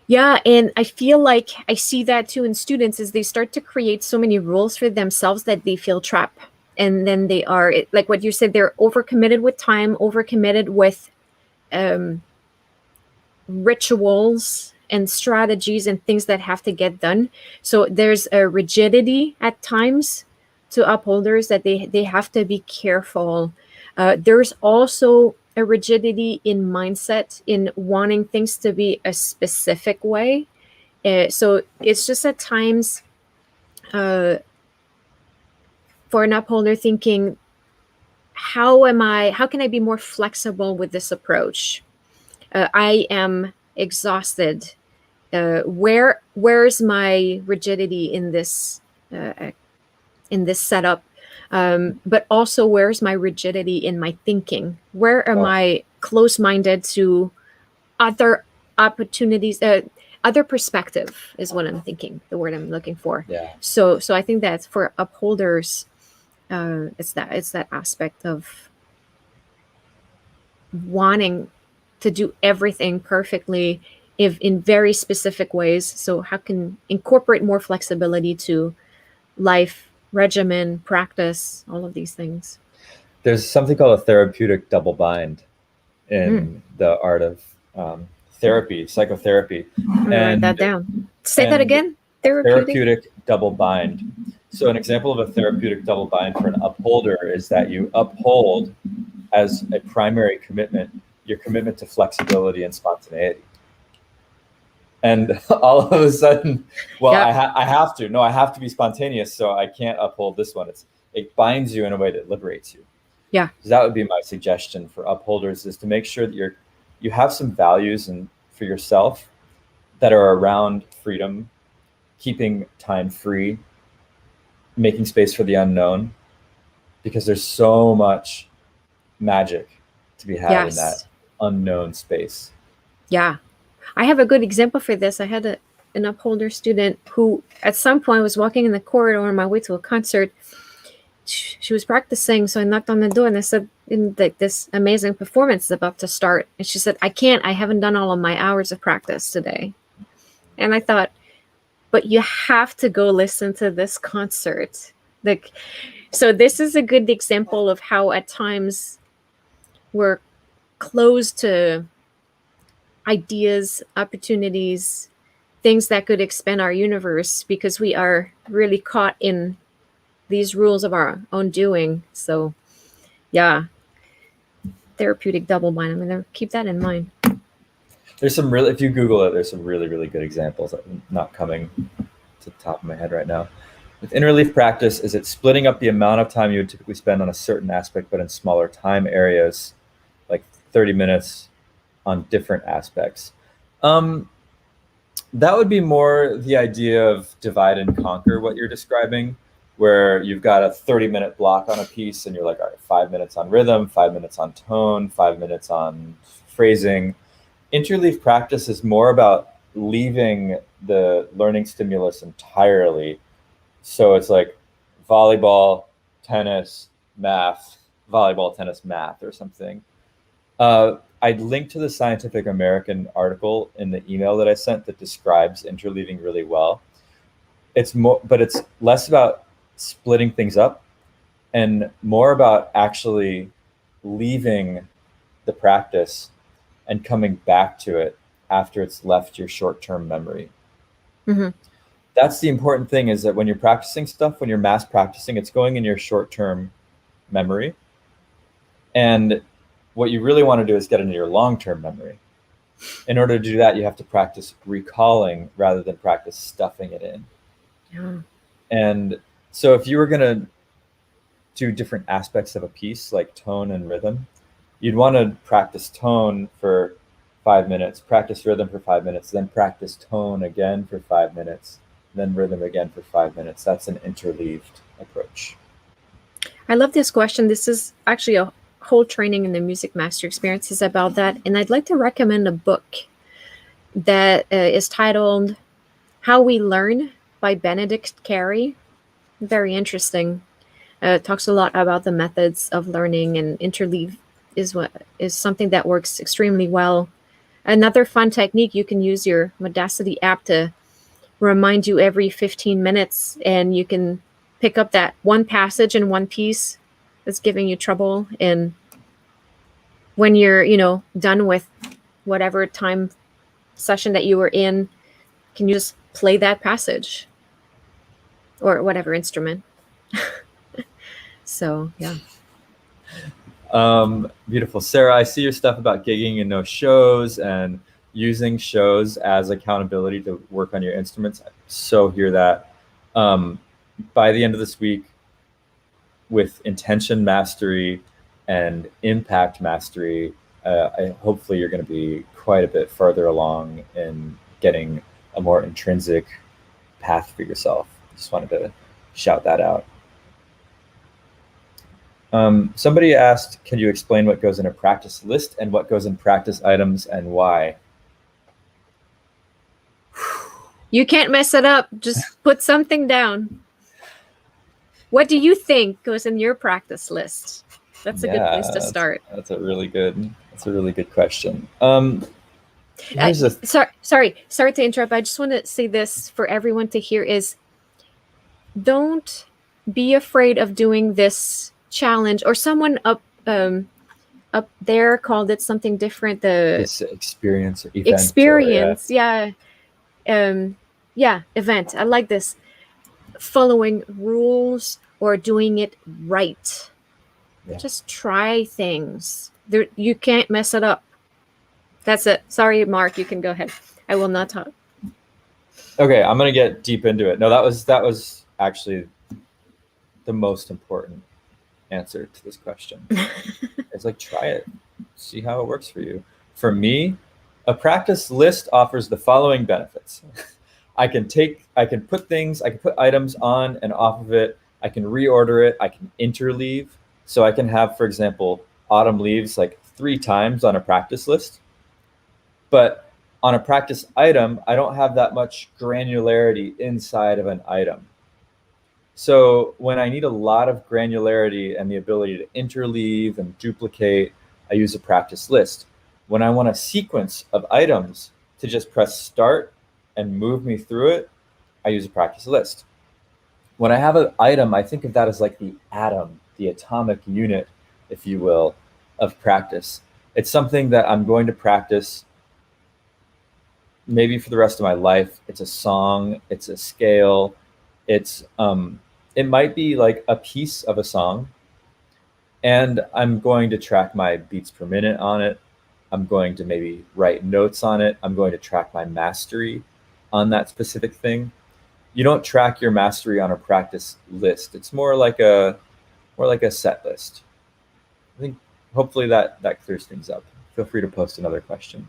Yeah, and I feel like I see that too in students as they start to create so many rules for themselves that they feel trapped. And then they are, like what you said, they're overcommitted with time, overcommitted with rituals and strategies and things that have to get done. So there's a rigidity at times to upholders that they have to be careful. There's also a rigidity in mindset in wanting things to be a specific way. So it's just at times for an upholder thinking, how can I be more flexible with this approach? I am exhausted. Where's my rigidity in this setup? But also, where's my rigidity in my thinking? Where am I close-minded to other opportunities? Other perspective is what I'm thinking. The word I'm looking for. Yeah. So I think that for upholders, it's that aspect of wanting to do everything perfectly, if in very specific ways. So how can incorporate more flexibility to life, regimen, practice, all of these things. There's something called a therapeutic double bind in the art of therapy, psychotherapy. Write that down. Say that again. Therapeutic double bind. So an example of a therapeutic double bind for an upholder is that you uphold as a primary commitment your commitment to flexibility and spontaneity. And all of a sudden, well, I have to be spontaneous, so I can't uphold this one. It binds you in a way that liberates you. Yeah. So that would be my suggestion for upholders, is to make sure that you have some values and for yourself that are around freedom, keeping time free, making space for the unknown, because there's so much magic to be had in that Yes. unknown space. Yeah. I have a good example for this. I had an upholder student who, at some point, was walking in the corridor on my way to a concert. She was practicing, so I knocked on the door and I said, this amazing performance is about to start. And she said, I can't. I haven't done all of my hours of practice today. And I thought, but you have to go listen to this concert. Like, so this is a good example of how at times we're closed to ideas, opportunities, things that could expand our universe because we are really caught in these rules of our own doing. So, yeah, therapeutic double bind. I'm going to keep that in mind. There's some really, if you Google it, there's some really, really good examples that are not coming to the top of my head right now. With interleaf practice, is it splitting up the amount of time you would typically spend on a certain aspect, but in smaller time areas, like 30 minutes on different aspects? That would be more the idea of divide and conquer what you're describing, where you've got a 30-minute block on a piece and you're like, all right, 5 minutes on rhythm, 5 minutes on tone, 5 minutes on phrasing. Interleaf practice is more about leaving the learning stimulus entirely. So it's like volleyball, tennis, math, volleyball, tennis, math, or something. I'd link to the Scientific American article in the email that I sent that describes interleaving really well. It's more, but it's less about splitting things up and more about actually leaving the practice and coming back to it after it's left your short-term memory. Mm-hmm. That's the important thing, is that when you're practicing stuff, when you're mass practicing, it's going in your short-term memory. And what you really want to do is get into your long-term memory. In order to do that, you have to practice recalling rather than practice stuffing it in. Yeah. And so if you were going to do different aspects of a piece, like tone and rhythm, you'd want to practice tone for 5 minutes, practice rhythm for 5 minutes, then practice tone again for 5 minutes, then rhythm again for 5 minutes. That's an interleaved approach. I love this question. This is actually a whole training in the Music Master Experience is about that. And I'd like to recommend a book that is titled How We Learn by Benedict Carey. Very interesting. It talks a lot about the methods of learning, and interleave is something that works extremely well. Another fun technique, you can use your Modacity app to remind you every 15 minutes, and you can pick up that one passage in one piece that's giving you trouble. And when you're, done with whatever time session that you were in, can you just play that passage or whatever instrument? So, yeah. Beautiful. Sarah, I see your stuff about gigging and no shows and using shows as accountability to work on your instruments. I so hear that. By the end of this week, with intention mastery and impact mastery, hopefully you're going to be quite a bit further along in getting a more intrinsic path for yourself. Just wanted to shout that out. Somebody asked, can you explain what goes in a practice list and what goes in practice items and why? You can't mess it up. Just put something down. What do you think goes in your practice list? That's a good place to start. That's a really good question. Sorry to interrupt. I just want to say this for everyone to hear is don't be afraid of doing this challenge, or someone up there called it something different. This experience or event. Experience, yeah. Event. I like this. Following rules or doing it right. Yeah. Just try things. You can't mess it up. That's it. Sorry, Mark, you can go ahead. I will not talk. Okay, I'm gonna get deep into it. No, that was actually the most important answer to this question. It's like, try it, see how it works for you. For me, a practice list offers the following benefits. I can put items on and off of it. I can reorder it. I can interleave. So I can have, for example, autumn leaves like 3 times on a practice list. But on a practice item, I don't have that much granularity inside of an item. So when I need a lot of granularity and the ability to interleave and duplicate, I use a practice list. When I want a sequence of items to just press start and move me through it, I use a practice list. When I have an item, I think of that as like the atom, the atomic unit, if you will, of practice. It's something that I'm going to practice maybe for the rest of my life. It's a song, it's a scale, it might be like a piece of a song, and I'm going to track my beats per minute on it. I'm going to maybe write notes on it. I'm going to track my mastery on that specific thing. You don't track your mastery on a practice list. It's more like a set list. I think hopefully that clears things up. Feel free to post another question.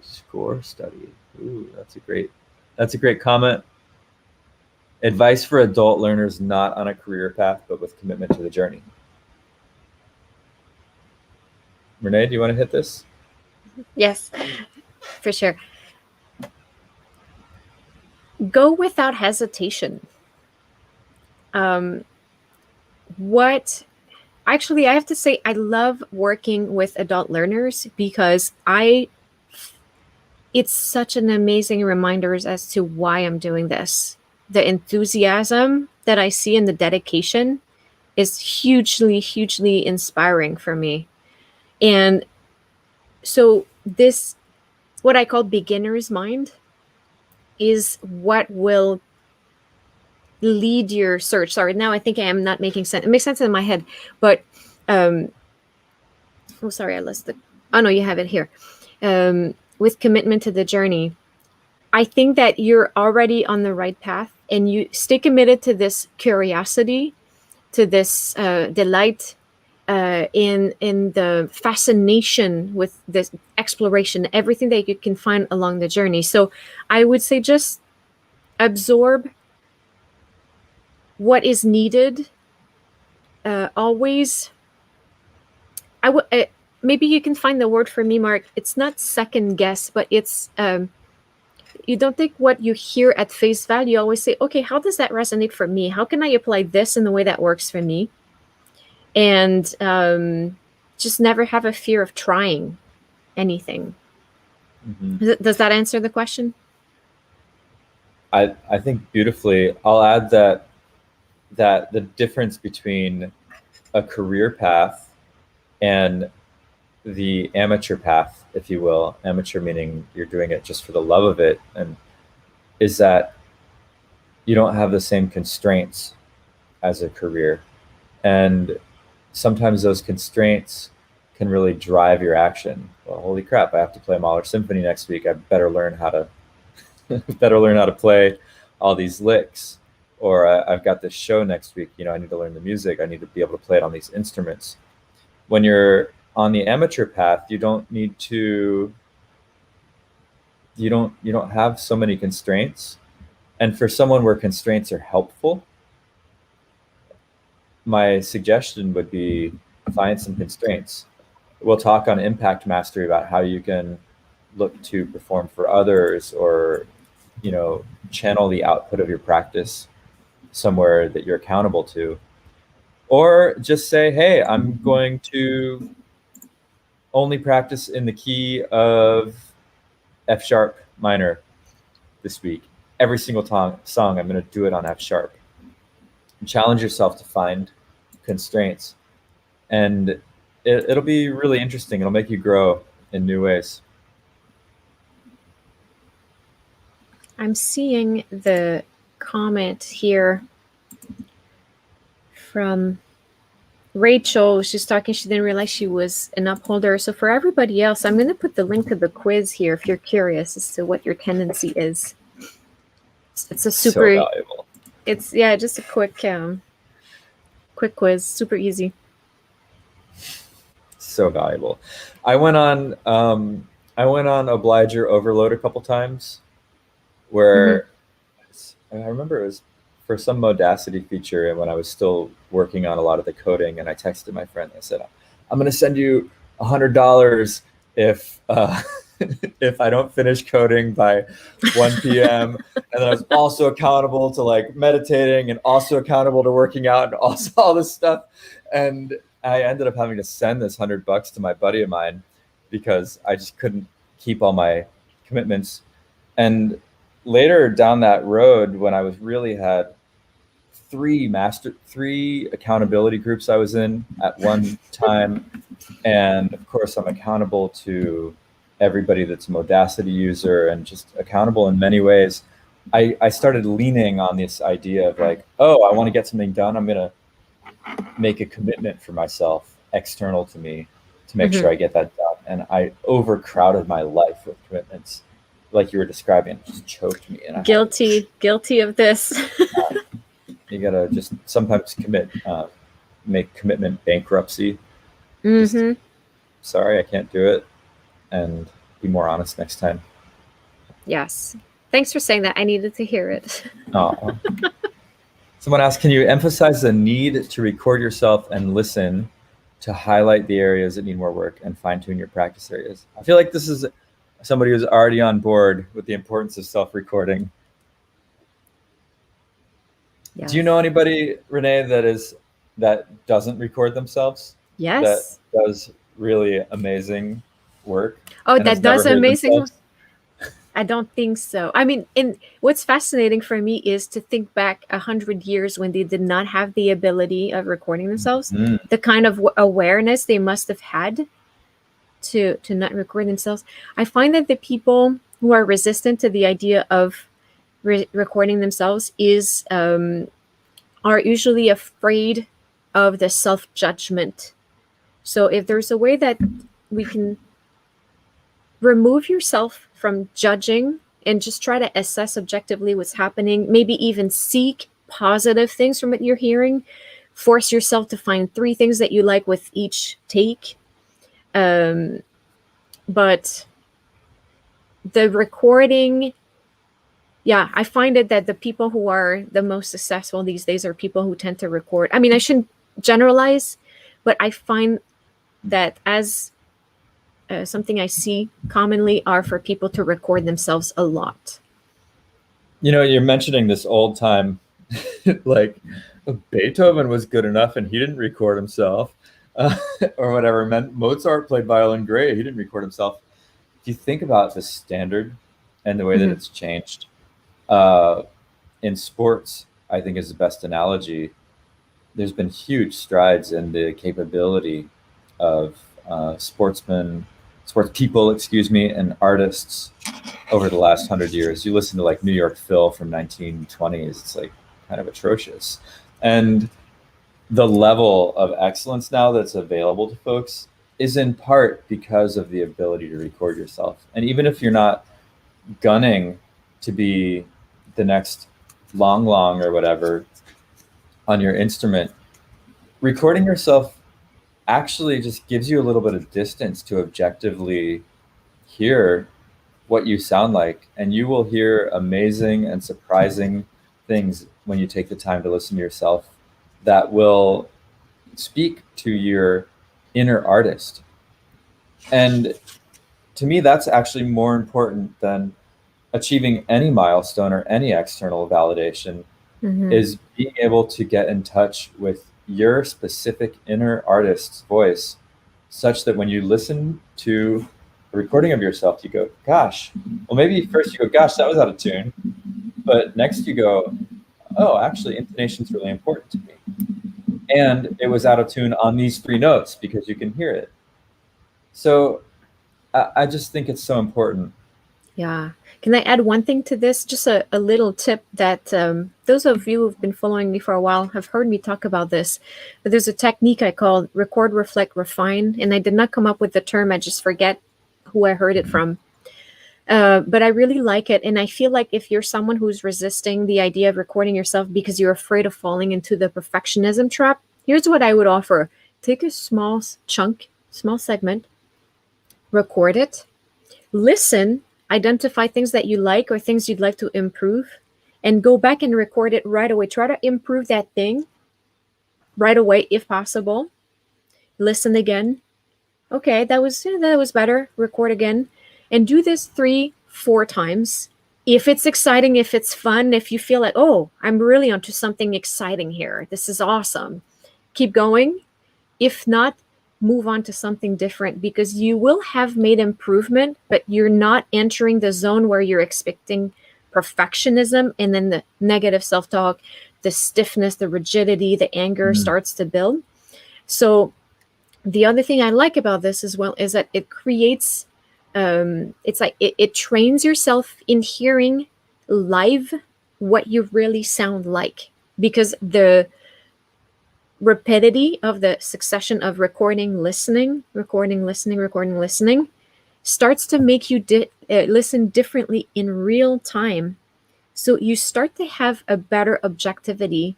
Score study. Ooh, that's a great comment. Advice for adult learners not on a career path, but with commitment to the journey. Renee, do you want to hit this? Yes, for sure. Go without hesitation. What actually, I have to say, I love working with adult learners because it's such an amazing reminder as to why I'm doing this. The enthusiasm that I see and the dedication is hugely, hugely inspiring for me. And so this, what I call beginner's mind, is what will lead your search. Sorry, now I think I am not making sense. It makes sense in my head, but oh, sorry, I lost the. Oh no, you have it here. With commitment to the journey, I think that you're already on the right path, and you stay committed to this curiosity, to this delight in the fascination with this exploration, everything that you can find along the journey. So I would say just absorb what is needed. Always, I would maybe you can find the word for me, Mark. It's not second guess, but it's you don't take what you hear at face value. You always say, okay, how does that resonate for me? How can I apply this in the way that works for me? And just never have a fear of trying anything. Mm-hmm. Does that answer the question? I think beautifully. I'll add that the difference between a career path and the amateur path, if you will, amateur meaning you're doing it just for the love of it, and is that you don't have the same constraints as a career. And sometimes those constraints can really drive your action. Well, holy crap, I have to play Mahler Symphony next week. I better learn how to play all these licks. Or I've got this show next week, I need to learn the music. I need to be able to play it on these instruments. When you're on the amateur path, you don't have so many constraints. And for someone where constraints are helpful, my suggestion would be find some constraints. We'll talk on impact mastery about how you can look to perform for others, or channel the output of your practice somewhere that you're accountable to. Or just say, hey, I'm going to only practice in the key of F sharp minor this week. Every single song, I'm going to do it on F sharp. Challenge yourself to find constraints, and it'll be really interesting. It'll make you grow in new ways. I'm seeing the comment here from Rachel. She's talking, she didn't realize she was an upholder. So for everybody else, I'm going to put the link to the quiz here if you're curious as to what your tendency is. It's a super so valuable. It's just a quick quiz, super easy. So valuable. I went on Obliger Overload a couple times Hmm. where I remember it was for some Modacity feature, and when I was still working on a lot of the coding, and I texted my friend. I said, "I'm going to send you $100 if if I don't finish coding by 1 p.m." And then I was also accountable to like meditating, and also accountable to working out, and also all this stuff. And I ended up having to send this $100 to my buddy of mine because I just couldn't keep all my commitments. And later down that road, when I was really had three accountability groups I was in at one time, and of course I'm accountable to everybody that's a Modacity user and just accountable in many ways. I started leaning on this idea of like, oh, I want to get something done. I'm gonna make a commitment for myself external to me to make Hmm. sure I get that done. And I overcrowded my life with commitments, like you were describing. It just choked me, and I had to. Guilty of this. You gotta just sometimes make commitment bankruptcy. Just Hmm. sorry, I can't do it, and be more honest next time. Yes. Thanks for saying that. I needed to hear it. Oh. Someone asked, can you emphasize the need to record yourself and listen to highlight the areas that need more work and fine tune your practice areas? I feel like this is somebody who's already on board with the importance of self-recording. Yes. Do you know anybody, Renee, that doesn't record themselves, that Yes. does really amazing work Oh, and has that never does heard amazing. themselves? I don't think so. I mean, in what's fascinating for me is to think back 100 years when they did not have the ability of recording themselves, Mm. the kind of awareness they must have had to not record themselves. I find that the people who are resistant to the idea of recording themselves is are usually afraid of the self judgment. So if there's a way that we can remove yourself from judging and just try to assess objectively what's happening, maybe even seek positive things from what you're hearing, force yourself to find three things that you like with each take. But the recording, yeah, I find it that the people who are the most successful these days are people who tend to record. I mean, I shouldn't generalize, but I find that as something I see commonly are for people to record themselves a lot. You know, you're mentioning this old time, like Beethoven was good enough and he didn't record himself, or whatever. Mozart played violin great, he didn't record himself. If you think about the standard and the way that Mm-hmm. it's changed, uh, in sports, I think is the best analogy. There's been huge strides in the capability of sports people, excuse me, and artists over the last 100 years. You listen to like New York Phil from 1920s; it's like kind of atrocious, and the level of excellence now that's available to folks is in part because of the ability to record yourself. And even if you're not gunning to be the next long or whatever on your instrument, recording yourself actually just gives you a little bit of distance to objectively hear what you sound like. And you will hear amazing and surprising things when you take the time to listen to yourself that will speak to your inner artist. And to me, that's actually more important than achieving any milestone or any external validation, Mm-hmm. is being able to get in touch with your specific inner artist's voice such that when you listen to a recording of yourself, you go, gosh, well, maybe first you go, gosh, that was out of tune. But next you go, oh, actually, intonation is really important to me. And it was out of tune on these three notes because you can hear it. So I just think it's so important. Yeah. Can I add one thing to this? Just a little tip that those of you who've been following me for a while have heard me talk about this. But there's a technique I call record, reflect, refine. And I did not come up with the term, I just forget who I heard it from. But I really like it. And I feel like if you're someone who's resisting the idea of recording yourself because you're afraid of falling into the perfectionism trap, here's what I would offer: take a small chunk small segment, record it, listen, identify things that you like or things you'd like to improve, and go back and record it right away. Try to improve that thing right away if possible. Listen again. Okay, that was better. Record again, and do this 3, 4 times. If it's exciting, if it's fun, if you feel like, oh, I'm really onto something exciting here. This is awesome. Keep going. If not, move on to something different because you will have made improvement, but you're not entering the zone where you're expecting perfectionism and then the negative self talk, the stiffness, the rigidity, the anger starts to build. So, the other thing I like about this as well is that it creates, it's like it trains yourself in hearing live what you really sound like because the rapidity of the succession of recording, listening, recording, listening, recording, listening starts to make you listen differently in real time. So you start to have a better objectivity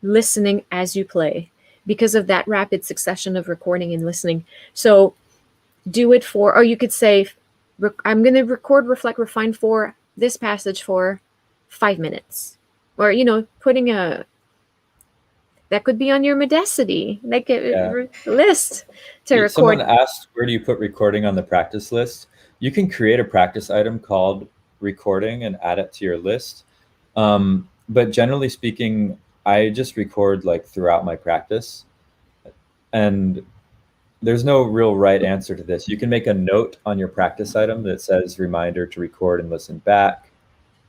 listening as you play because of that rapid succession of recording and listening. So do it for, or you could say, I'm going to record, reflect, refine for this passage for 5 minutes. Or, putting that could be on your Medacity, like a list to record. Someone asked, where do you put recording on the practice list? You can create a practice item called recording and add it to your list. But generally speaking, I just record like throughout my practice. And there's no real right answer to this. You can make a note on your practice item that says reminder to record and listen back.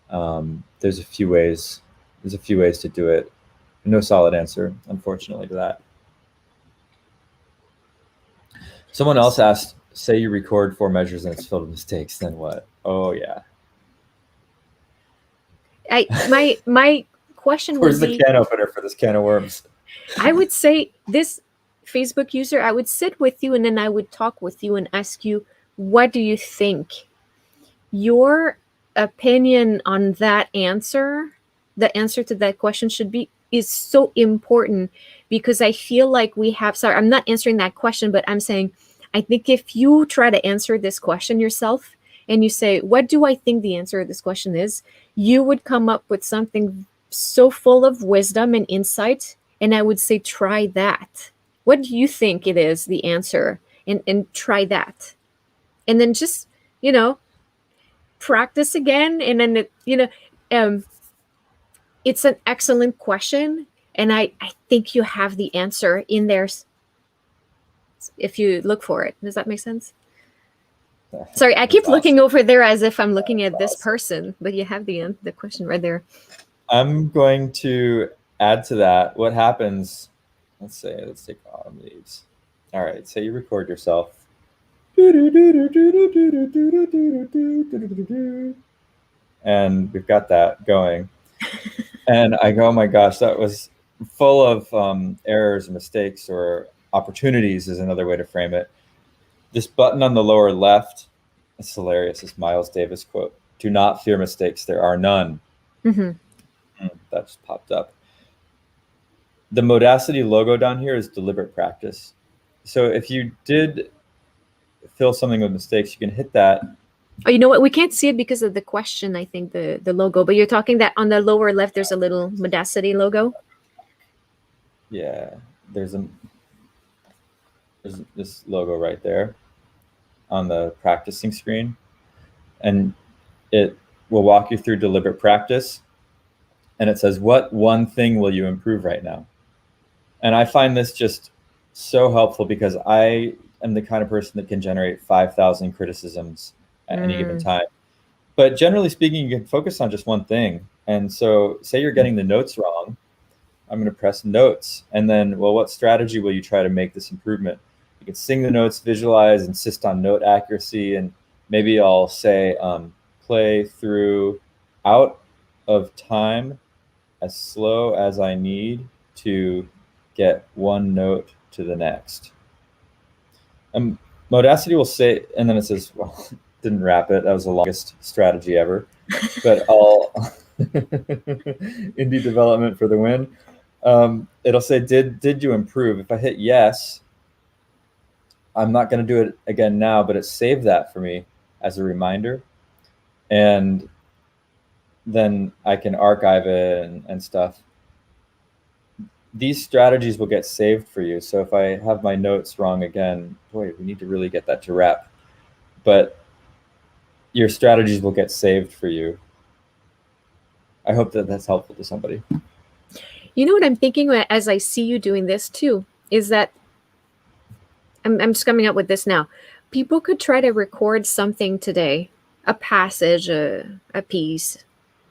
There's a few ways to do it. No solid answer, unfortunately, to that. Someone else asked, say you record 4 measures and it's filled with mistakes, then what? Oh yeah. My question Where's would be, the can opener for this can of worms? I would say this Facebook user, I would sit with you and then I would talk with you and ask you, what do you think? Your opinion on that answer, the answer to that question is so important because I feel like I'm not answering that question, but I'm saying, I think if you try to answer this question yourself and you say, what do I think the answer of this question is? You would come up with something so full of wisdom and insight. And I would say, try that. What do you think it is, the answer? And try that. And then just, practice again. And then, it's an excellent question. And I think you have the answer in there if you look for it. Does that make sense? Sorry, I keep looking over there as if I'm looking at this person, but you have the question right there. I'm going to add to that. What happens? Let's take autumn leaves. All right, say you record yourself. And we've got that going. And I go, oh my gosh, that was full of errors and mistakes, or opportunities is another way to frame it. This button on the lower left, it's hilarious, this Miles Davis quote: "Do not fear mistakes, there are none." Mm-hmm. That just popped up. The Modacity logo down here is deliberate practice. So if you did fill something with mistakes, you can hit that. Oh, you know what? We can't see it because of the question, I think, the logo. But you're talking that on the lower left, there's a little Modacity logo? Yeah, there's this logo right there on the practicing screen. And it will walk you through deliberate practice. And it says, what one thing will you improve right now? And I find this just so helpful because I am the kind of person that can generate 5,000 criticisms at any given time. But generally speaking, you can focus on just one thing. And so say you're getting the notes wrong, I'm going to press notes. And then, well, what strategy will you try to make this improvement? You can sing the notes, visualize, insist on note accuracy. And maybe I'll say, play through out of time as slow as I need to get one note to the next. Modacity will say, and then it says, well, didn't wrap it. That was the longest strategy ever. But I'll indie development for the win. It'll say, did you improve? If I hit yes, I'm not going to do it again now, but it saved that for me as a reminder. And then I can archive it and stuff. These strategies will get saved for you. So if I have my notes wrong again, boy, we need to really get that to wrap. But your strategies will get saved for you. I hope that that's helpful to somebody. You know what I'm thinking as I see you doing this too, is that I'm just coming up with this now. People could try to record something today, a passage, a piece,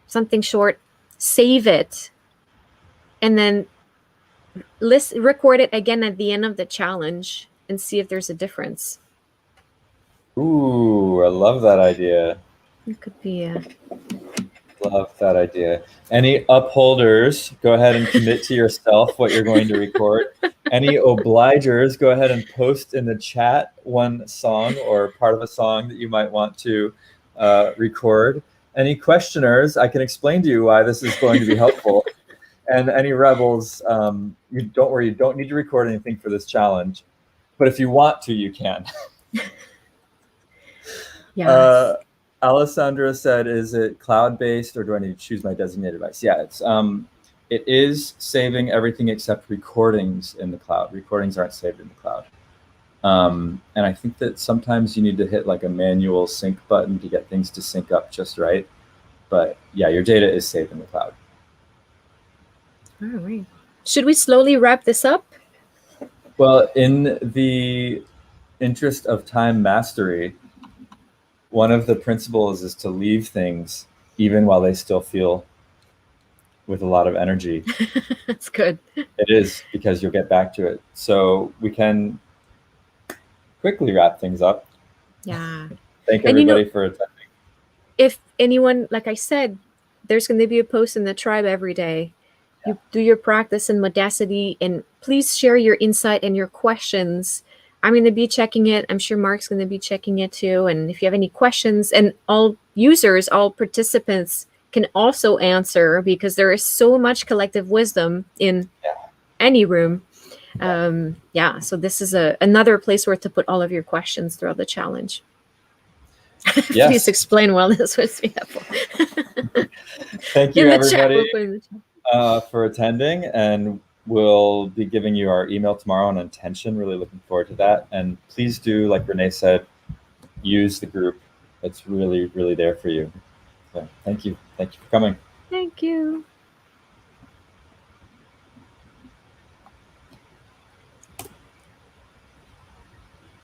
something short, save it, and then record it again at the end of the challenge and see if there's a difference. Ooh, I love that idea. It could be a... Love that idea. Any upholders, go ahead and commit to yourself what you're going to record. Any obligers, go ahead and post in the chat one song or part of a song that you might want to record. Any questioners, I can explain to you why this is going to be helpful. And any rebels, you don't worry, you don't need to record anything for this challenge. But if you want to, you can. Yeah. Alessandra said, is it cloud-based or do I need to choose my designated device? Yeah, it is saving everything except recordings in the cloud. Recordings aren't saved in the cloud. And I think that sometimes you need to hit like a manual sync button to get things to sync up just right. But yeah, your data is saved in the cloud. All right. Should we slowly wrap this up? Well, in the interest of time mastery, one of the principles is to leave things even while they still feel with a lot of energy. That's good. It is, because you'll get back to it. So we can quickly wrap things up. Yeah. Thank everybody for attending. If anyone, like I said, there's going to be a post in the tribe every day. Yeah. You do your practice in Modacity, and please share your insight and your questions. I'm going to be checking it. I'm sure Mark's going to be checking it too. And if you have any questions, and all users, all participants can also answer, because there is so much collective wisdom in any room. So this is another place where to put all of your questions throughout the challenge. Yes. Please explain while this was helpful. Thank you, everybody, for attending, and we'll be giving you our email tomorrow on intention. Really looking forward to that. And please do, like Renee said, use the group. It's really, really there for you. So thank you. Thank you for coming. Thank you.